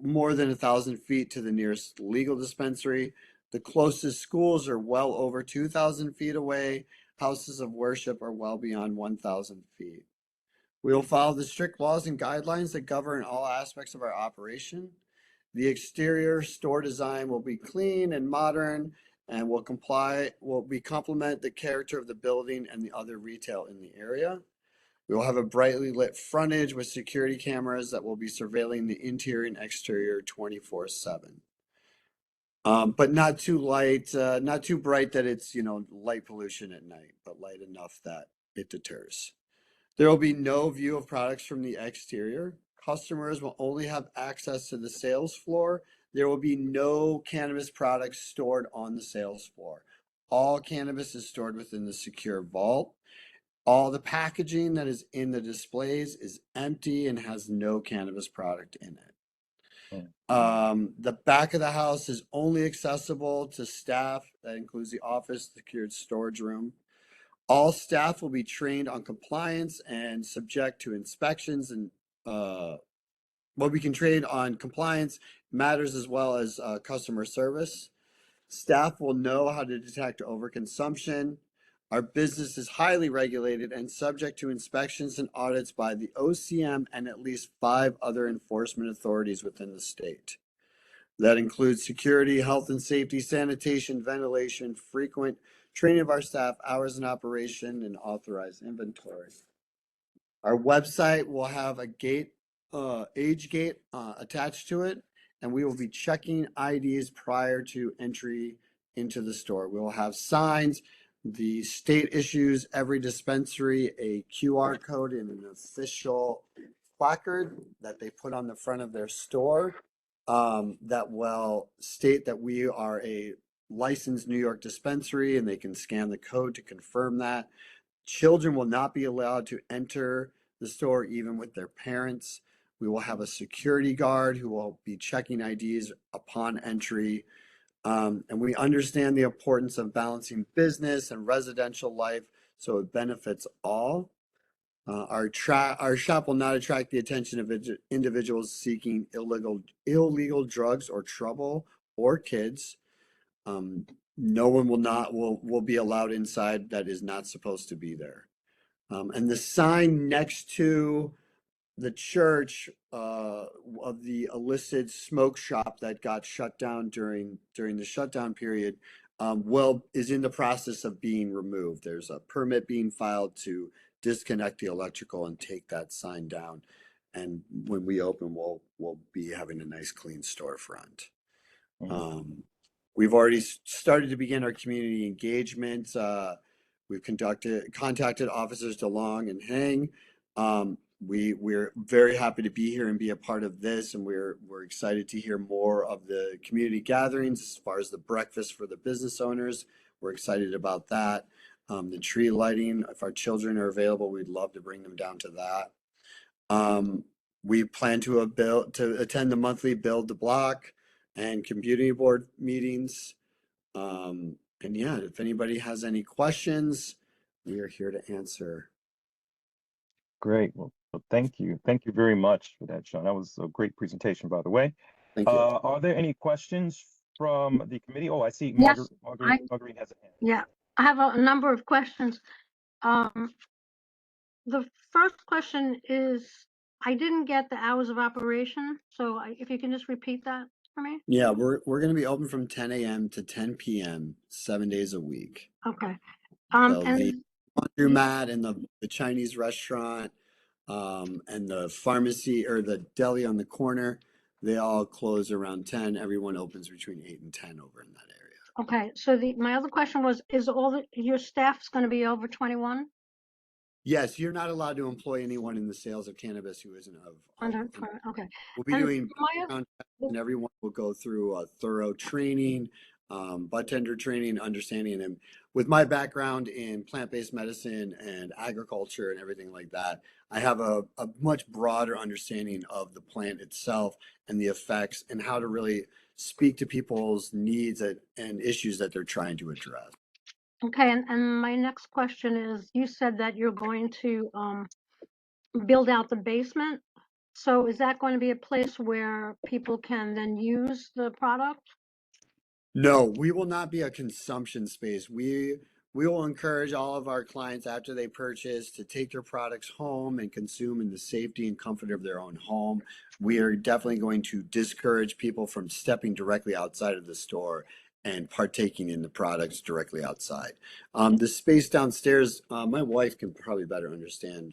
more than 1,000 feet to the nearest legal dispensary. The closest schools are well over 2,000 feet away. Houses of worship are well beyond 1,000 feet. We will follow the strict laws and guidelines that govern all aspects of our operation. The exterior store design will be clean and modern and will complement the character of the building and the other retail in the area. We will have a brightly lit frontage with security cameras that will be surveilling the interior and exterior 24/7. But not too light, not too bright that it's, light pollution at night, but light enough that it deters. There will be no view of products from the exterior. Customers will only have access to the sales floor. There will be no cannabis products stored on the sales floor. All cannabis is stored within the secure vault. All the packaging that is in the displays is empty and has no cannabis product in it. The back of the house is only accessible to staff. That includes the office, the secured storage room. All staff will be trained on compliance and subject to inspections and we can train on compliance matters as well as customer service. Staff will know how to detect overconsumption. Our business is highly regulated and subject to inspections and audits by the OCM and at least 5 other enforcement authorities within the state. That includes security, health and safety, sanitation, ventilation, frequent training of our staff, hours in operation, and authorized inventory. Our website will have a age gate attached to it, and we will be checking IDs prior to entry into the store. We will have signs. The state issues every dispensary a QR code and an official placard that they put on the front of their store that will state that we are a licensed New York dispensary, and they can scan the code to confirm that. Children will not be allowed to enter the store even with their parents. We will have a security guard who will be checking IDs upon entry. And we understand the importance of balancing business and residential life so it benefits all. Our shop will not attract the attention of individuals seeking illegal drugs or trouble or kids. No one will be allowed inside that is not supposed to be there. And the sign next to the church of the illicit smoke shop that got shut down during the shutdown period is in the process of being removed. There's a permit being filed to disconnect the electrical and take that sign down. And when we open, we'll be having a nice clean storefront. We've already started to begin our community engagement. We've contacted officers DeLong and Hang. We're very happy to be here and be a part of this, and we're excited to hear more of the community gatherings as far as the breakfast for the business owners. We're excited about that. The tree lighting, if our children are available, we'd love to bring them down to that. We plan to attend the monthly Build the Block and community board meetings. And yeah, if anybody has any questions, we are here to answer. Great. Well, thank you. Thank you very much for that, Sean. That was a great presentation, by the way. Thank you. Are there any questions from the committee? Oh, I see Yes, Marguerite has a hand. Yeah, I have a number of questions. The first question is, I didn't get the hours of operation, so if you can just repeat that for me? Yeah, we're going to be open from 10 a.m. to 10 p.m. 7 days a week. Okay. So And the laundromat and the Chinese restaurant and the pharmacy or the deli on the corner, they all close around 10. Everyone opens between 8 and 10 over in that area. okay, so my other question was, is your staff's going to be over 21? Yes, you're not allowed to employ anyone in the sales of cannabis who isn't of Under 20, okay. We'll be And doing my oth- background checks, and everyone will go through a thorough training, bud tender training, understanding. And with my background in plant-based medicine and agriculture and everything like that, I have a much broader understanding of the plant itself and the effects and how to really speak to people's needs and issues that they're trying to address. Okay, and my next question is, you said that you're going to build out the basement. So is that going to be a place where people can then use the product? No, we will not be a consumption space. We will encourage all of our clients after they purchase to take their products home and consume in the safety and comfort of their own home. We are definitely going to discourage people from stepping directly outside of the store and partaking in the products directly outside. The space downstairs, my wife can probably better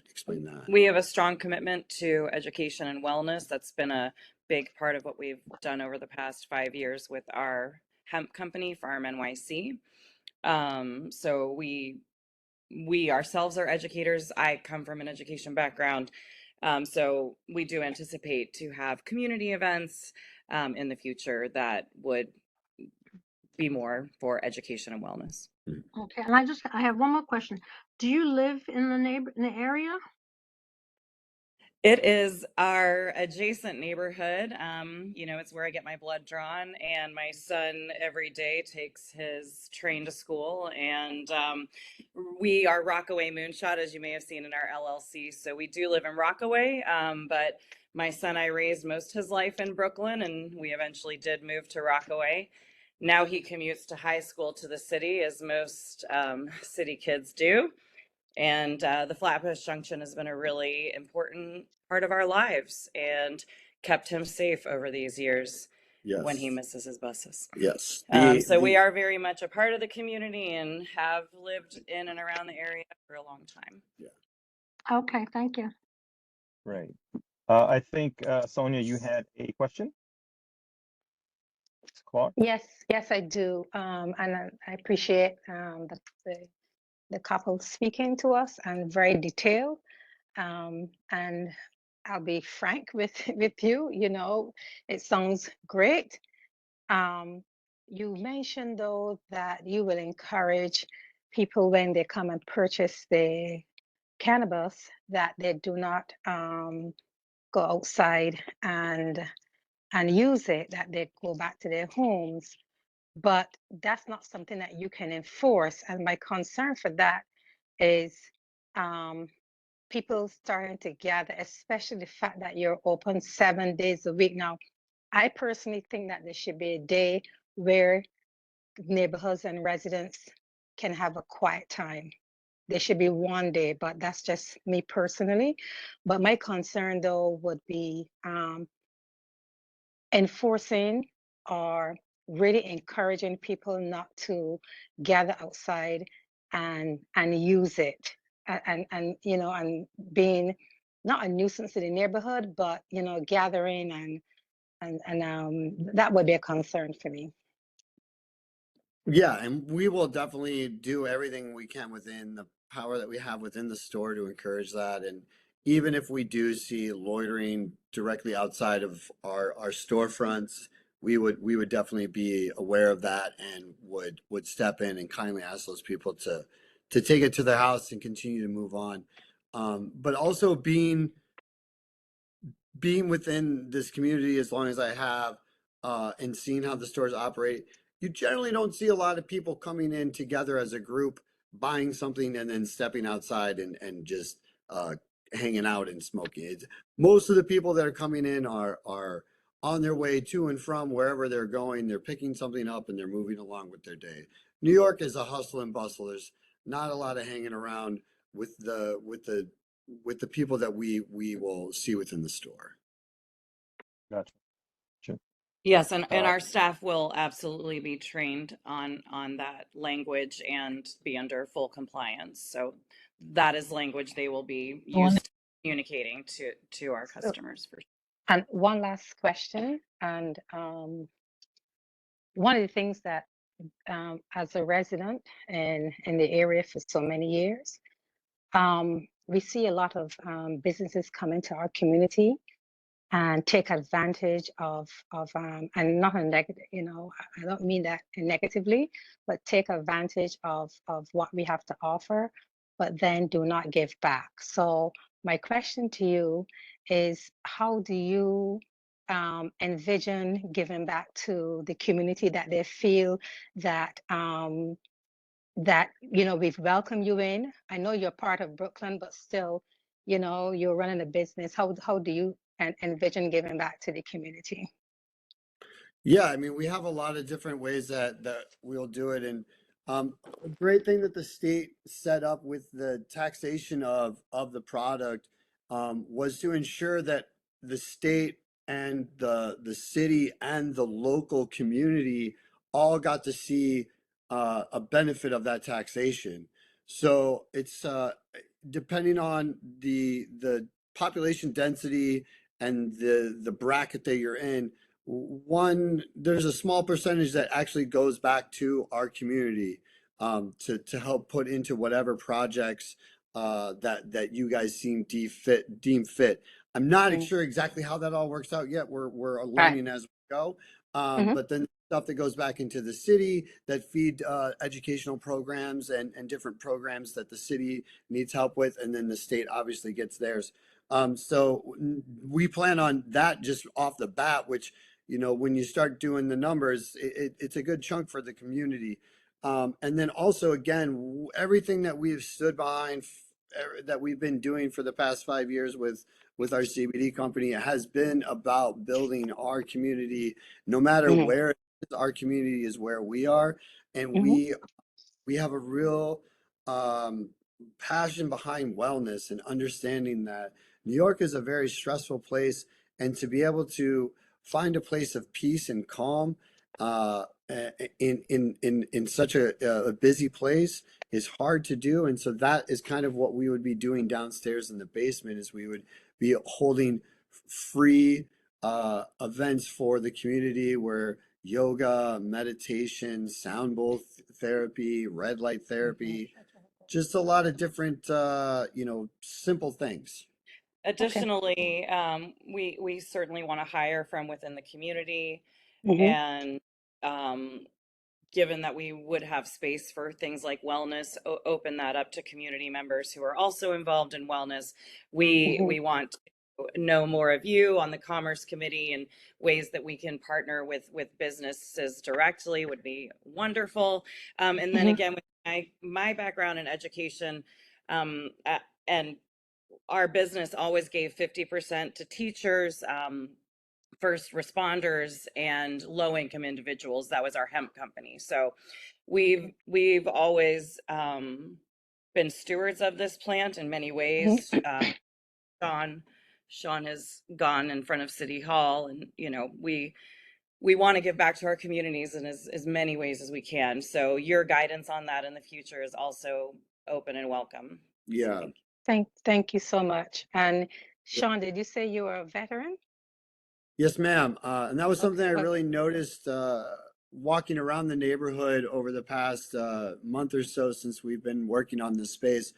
explain that. We have a strong commitment to education and wellness. That's been a big part of what we've done over the past 5 years with our hemp company, Farm NYC. So we ourselves are educators. I come from an education background. So we do anticipate to have community events in the future that would be more for education and wellness. Okay, and I have one more question. Do you live in the area? It is our adjacent neighborhood. You know, it's where I get my blood drawn, and my son every day takes his train to school. And we are Rockaway Moonshot, as you may have seen in our LLC. So we do live in Rockaway, but my son I raised most his life in Brooklyn, and we eventually did move to Rockaway. Now he commutes to high school to the city, as most city kids do. And the Flatbush Junction has been a really important part of our lives and kept him safe over these years when he misses his buses. Yes. So we are very much a part of the community and have lived in and around the area for a long time. Yeah. Okay, thank you. Great. I think, Sonia, you had a question? Clark? Yes, I do. And I appreciate the couple speaking to us and very detailed. And I'll be frank with you, you know, it sounds great. You mentioned though that you will encourage people when they come and purchase the cannabis that they do not go outside and use it, that they go back to their homes. But that's not something that you can enforce. And my concern for that is people starting to gather, especially the fact that you're open 7 days a week. Now, I personally think that there should be a day where neighborhoods and residents can have a quiet time. There should be one day, but that's just me personally. But my concern though would be enforcing or really encouraging people not to gather outside and use it and you know, and being not a nuisance to the neighborhood, but you know, gathering and that would be a concern for me. Yeah, and we will definitely do everything we can within the power that we have within the store to encourage that. And even if we do see loitering directly outside of our storefronts, we would definitely be aware of that and would step in and kindly ask those people to take it to their house and continue to move on. But also being within this community as long as I have, and seeing how the stores operate, you generally don't see a lot of people coming in together as a group, buying something and then stepping outside and just hanging out and smoking. Most of the people that are coming in are on their way to and from wherever they're going. They're picking something up and they're moving along with their day. New York is a hustle and bustle. There's not a lot of hanging around with the people that we will see within the store. Gotcha. Sure. Yes, and Uh, our staff will absolutely be trained on that language and be under full compliance. So that is language they will be used to communicating to our customers for. And one last question, and one of the things that as a resident in the area for so many years, we see a lot of businesses come into our community and take advantage of and not a negative, I don't mean that negatively, but take advantage of what we have to offer, but then do not give back. So my question to you is, how do you envision giving back to the community that they feel that we've welcomed you in? I know you're part of Brooklyn, but still, you're running a business. How do you envision giving back to the community? Yeah, I mean, we have a lot of different ways that we'll do it. And a great thing that the state set up with the taxation of the product was to ensure that the state and the city and the local community all got to see a benefit of that taxation. So it's depending on the population density and the bracket that you're in. There's a small percentage that actually goes back to our community to help put into whatever projects that you guys deem fit. I'm not sure exactly how that all works out yet. We're learning as we go. But then stuff that goes back into the city that feed educational programs and different programs that the city needs help with, and then the state obviously gets theirs. So we plan on that just off the bat, which, when you start doing the numbers, it's a good chunk for the community. And then also, again, everything that we've stood behind, that we've been doing for the past 5 years with our CBD company, has been about building our community. No matter where it is, our community is where we are. And we have a real passion behind wellness and understanding that New York is a very stressful place, and to be able to find a place of peace and calm in such a busy place is hard to do. And so that is kind of what we would be doing downstairs in the basement, is we would be holding free events for the community, where yoga, meditation, sound bowl therapy, red light therapy, just a lot of different simple things. Additionally, we certainly want to hire from within the community, and given that we would have space for things like wellness, open that up to community members who are also involved in wellness. We want to know more of you on the Commerce Committee, and ways that we can partner with businesses directly would be wonderful. And then again, with my background in education, and our business always gave 50% to teachers, first responders, and low-income individuals. That was our hemp company. So we've always been stewards of this plant in many ways. Sean has gone in front of City Hall, and we want to give back to our communities in as many ways as we can. So your guidance on that in the future is also open and welcome. Yeah. Thank you so much. And Sean, did you say you are a veteran? Yes, ma'am. And that was something I really noticed walking around the neighborhood over the past month or so since we've been working on this space,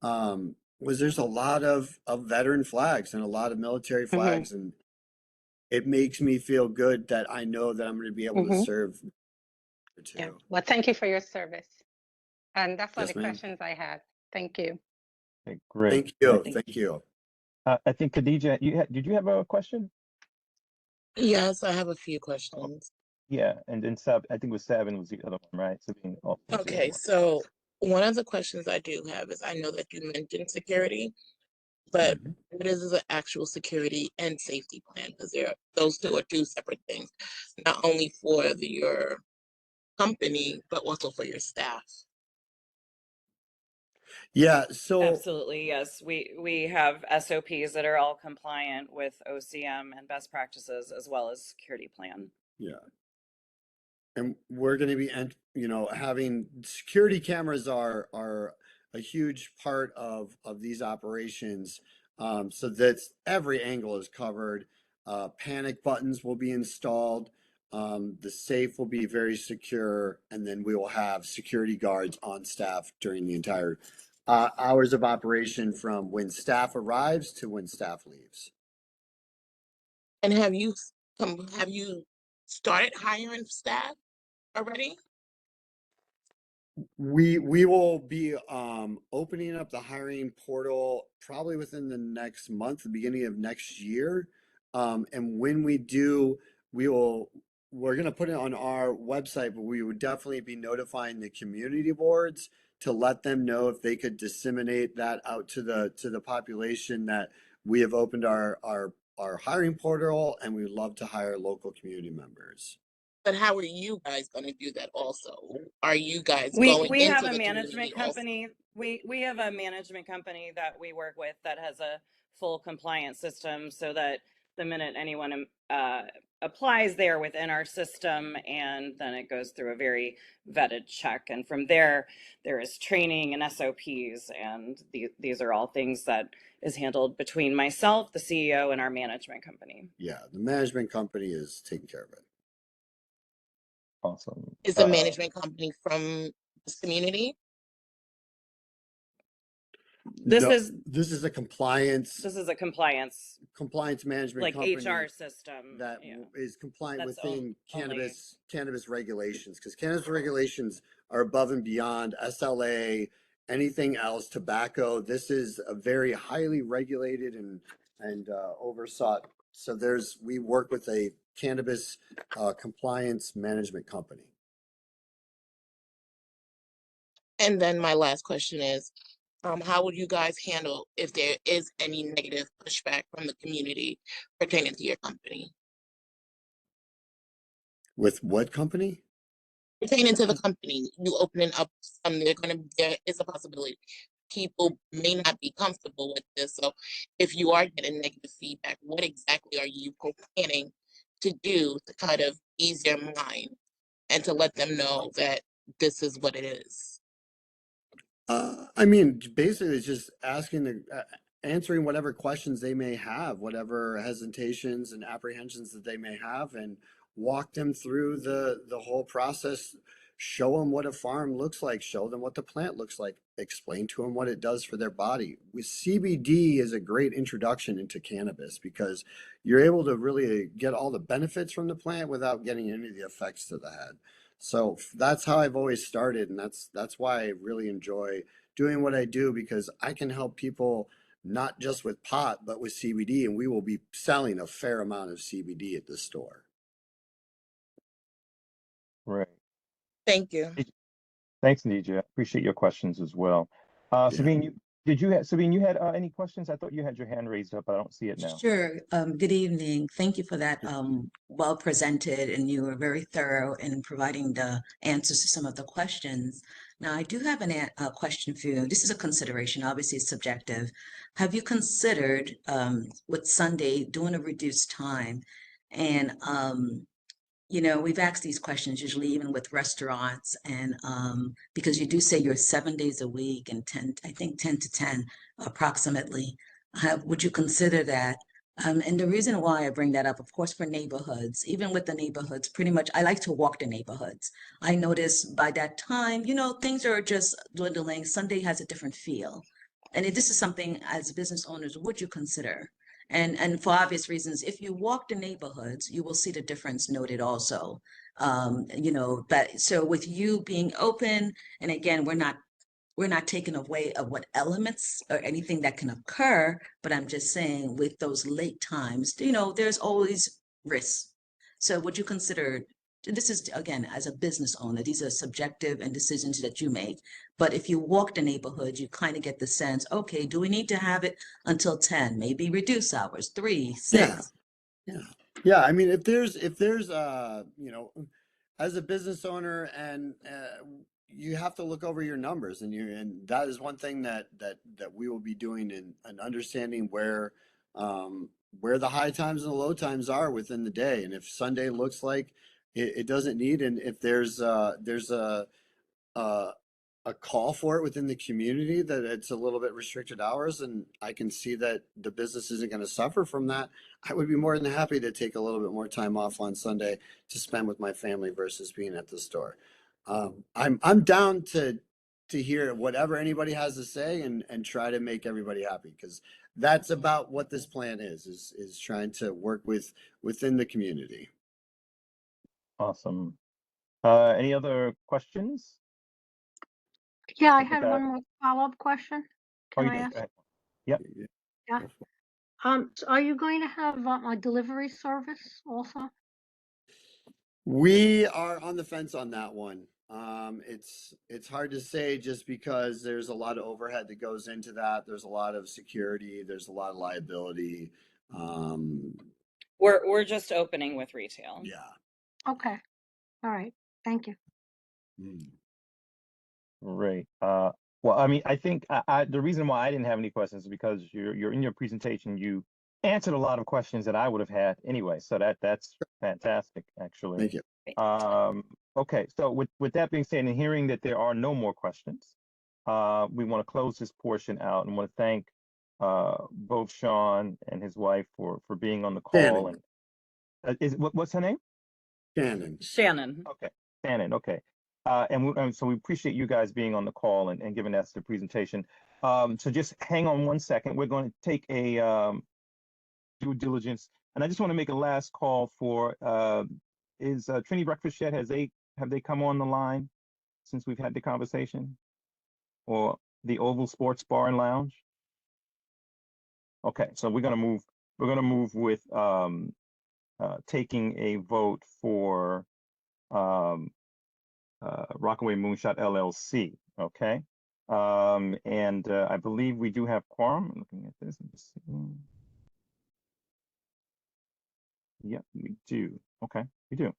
was there's a lot of veteran flags and a lot of military flags, and it makes me feel good that I know that I'm going to be able to serve too. Yeah. Well, thank you for your service. And that's all Yes, the ma'am. questions I had. Thank you. Okay, great. Thank you. Thank you. I think Khadija, did you have a question? Yes, I have a few questions. Yeah, and then Sab, I think it was Sabin was the other one, right? Sabine also was the other Okay, one. so one of the questions I do have is I know that you mentioned security, but what is the actual security and safety plan? Because those two are two separate things, not only for your company, but also for your staff. Yeah, so Absolutely, yes. We have SOPs that are all compliant with OCM and best practices as well as security plan. yeah. And we're going to be, having security cameras are a huge part of these operations, so that every angle is covered. Panic buttons will be installed. The safe will be very secure, and then we will have security guards on staff during the entire hours of operation, from when staff arrives to when staff leaves. And have you started hiring staff already? We will be opening up the hiring portal probably within the next month, the beginning of next year. And when we do, we're going to put it on our website, but we would definitely be notifying the community boards to let them know if they could disseminate that out to the population, that we have opened our hiring portal and we would love to hire local community members. But how are you guys going to do that also? Are you guys We going have into a the management community also? company. We have a management company that we work with that has a full compliance system, so that the minute anyone applies, they are within our system, and then it goes through a very vetted check. And from there is training and SOPs, and these are all things that is handled between myself, the CEO, and our management company. Yeah, the management company is taking care of it. Awesome. Is the management company from this community? This No, is this is a compliance management like company HR system that yeah. is compliant That's within only cannabis regulations, because cannabis regulations are above and beyond SLA, anything else, tobacco. This is a very highly regulated and oversought. So we work with a cannabis compliance management company. And then my last question is, how would you guys handle if there is any negative pushback from the community pertaining to your company? With what company? Pertaining to the company, you opening up some, there is a possibility people may not be comfortable with this. So if you are getting negative feedback, what exactly are you planning to do to kind of ease their mind and to let them know that this is what it is? I mean, basically, it's just answering whatever questions they may have, whatever hesitations and apprehensions that they may have, and walk them through the whole process. Show them what a farm looks like. Show them what the plant looks like. Explain to them what it does for their body. With CBD is a great introduction into cannabis, because you're able to really get all the benefits from the plant without getting any of the effects to the head. So that's how I've always started, and that's why I really enjoy doing what I do, because I can help people not just with pot, but with CBD, and we will be selling a fair amount of CBD at the store. Right. Thank you. Thanks, Nija. Appreciate your questions as well. Sabine, Sabine, you had any questions? I thought you had your hand raised up, but I don't see it now. Sure. Good evening. Thank you for that well presented, and you were very thorough in providing the answers to some of the questions. Now, I do have a question for you. This is a consideration. Obviously, it's subjective. Have you considered with Sunday doing a reduced time? And we've asked these questions usually even with restaurants, and because you do say you're 7 days a week and 10 to 10 approximately. Would you consider that And the reason why I bring that up, of course, for neighborhoods, even with the neighborhoods, pretty much I like to walk the neighborhoods. I notice by that time, things are just dwindling. Sunday has a different feel. And this is something as business owners, would you consider? And for obvious reasons, if you walk the neighborhoods, you will see the difference noted also. But so with you being open, and again, we're not taking away of what elements or anything that can occur, but I'm just saying with those late times, there's always risks. So would you consider, this is again, as a business owner, these are subjective and decisions that you make. But if you walk the neighborhood, you kind of get the sense, okay, do we need to have it until 10, maybe reduce hours, 3, 6? Yeah. I mean, if there's as a business owner, and you have to look over your numbers, and that is one thing that we will be doing, and understanding where the high times and the low times are within the day, and if Sunday looks like it doesn't need, and if there's a call for it within the community that it's a little bit restricted hours, and I can see that the business isn't going to suffer from that, I would be more than happy to take a little bit more time off on Sunday to spend with my family versus being at the store. I'm down to hear whatever anybody has to say, and try to make everybody happy, because that's about what this plan is trying to work within the community. Awesome. Any other questions? Yeah, I With had that- one more follow-up question. Oh, Can you I did. ask? Go ahead. Yep. Yeah. So are you going to have a delivery service also? We are on the fence on that one. It's hard to say, just because there's a lot of overhead that goes into that. There's a lot of security. There's a lot of liability. We're just opening with retail. Yeah. Okay. All right. Thank you. Great. Well, I mean, I think the reason why I didn't have any questions is because you're in your presentation, you answered a lot of questions that I would have had anyway. So that's fantastic, actually. Thank you. Okay, so with that being said, and hearing that there are no more questions, we want to close this portion out, and want to thank both Sean and his wife for being on the call. Shannon. And what's her name? Shannon. Okay, Shannon. Okay. And so we appreciate you guys being on the call and giving us the presentation. So just hang on one second. We're going to take a due diligence, and I just want to make a last call for is Trinity Breakfast yet? Have they come on the line since we've had the conversation, or the Oval Sports Bar and Lounge? Okay, so we're gonna move with taking a vote for Rockaway Moonshot LLC. Okay. And I believe we do have quorum. I'm looking at this. Let me see. Yep, we do. Okay, we do.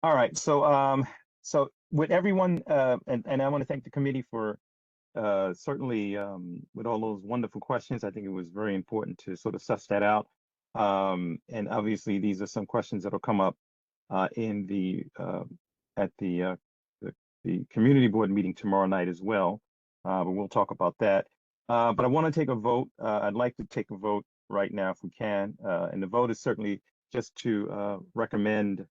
All right. So so with everyone, and I want to thank the committee for certainly with all those wonderful questions. I think it was very important to sort of suss that out. And obviously these are some questions that'll come up in the at the community board meeting tomorrow night as well. But we'll talk about that. But I want to take a vote. I'd like to take a vote right now if we can. And the vote is certainly just to recommend,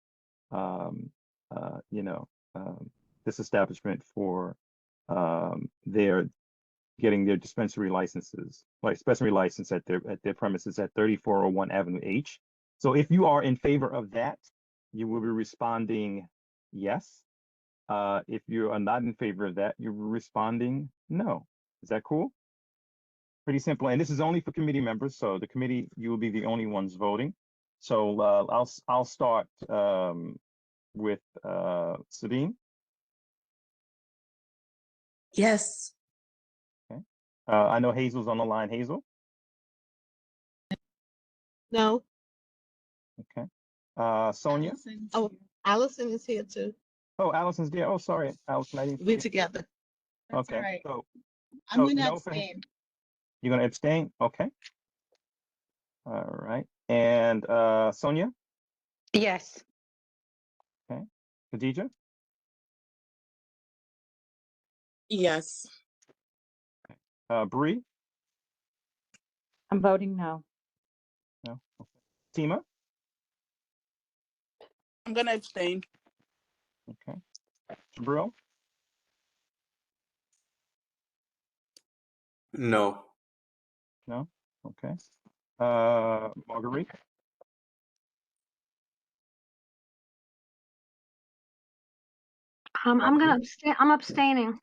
this establishment for their getting their dispensary licenses, like dispensary license at their premises at 3401 Avenue H. So if you are in favor of that, you will be responding yes. If you are not in favor of that, you're responding no. Is that cool? Pretty simple. And this is only for committee members. So the committee, you will be the only ones voting. So I'll start with Sabine. Yes. Okay. I know Hazel's on the line. Hazel. No. Okay. Sonia. Oh, Allison is here too. Oh, Allison's there. Oh, sorry, Allison. I didn't see We're you. together. Okay. all right. So I'm gonna no offense. abstain. You're gonna abstain? Okay. All right. And Sonia? Yes. Okay. Khadija? Yes. Bree? I'm voting no. No. Tima? I'm gonna abstain. Okay. Jabril? No. No? Okay. Marguerite? I'm gonna abstain. I'm abstaining.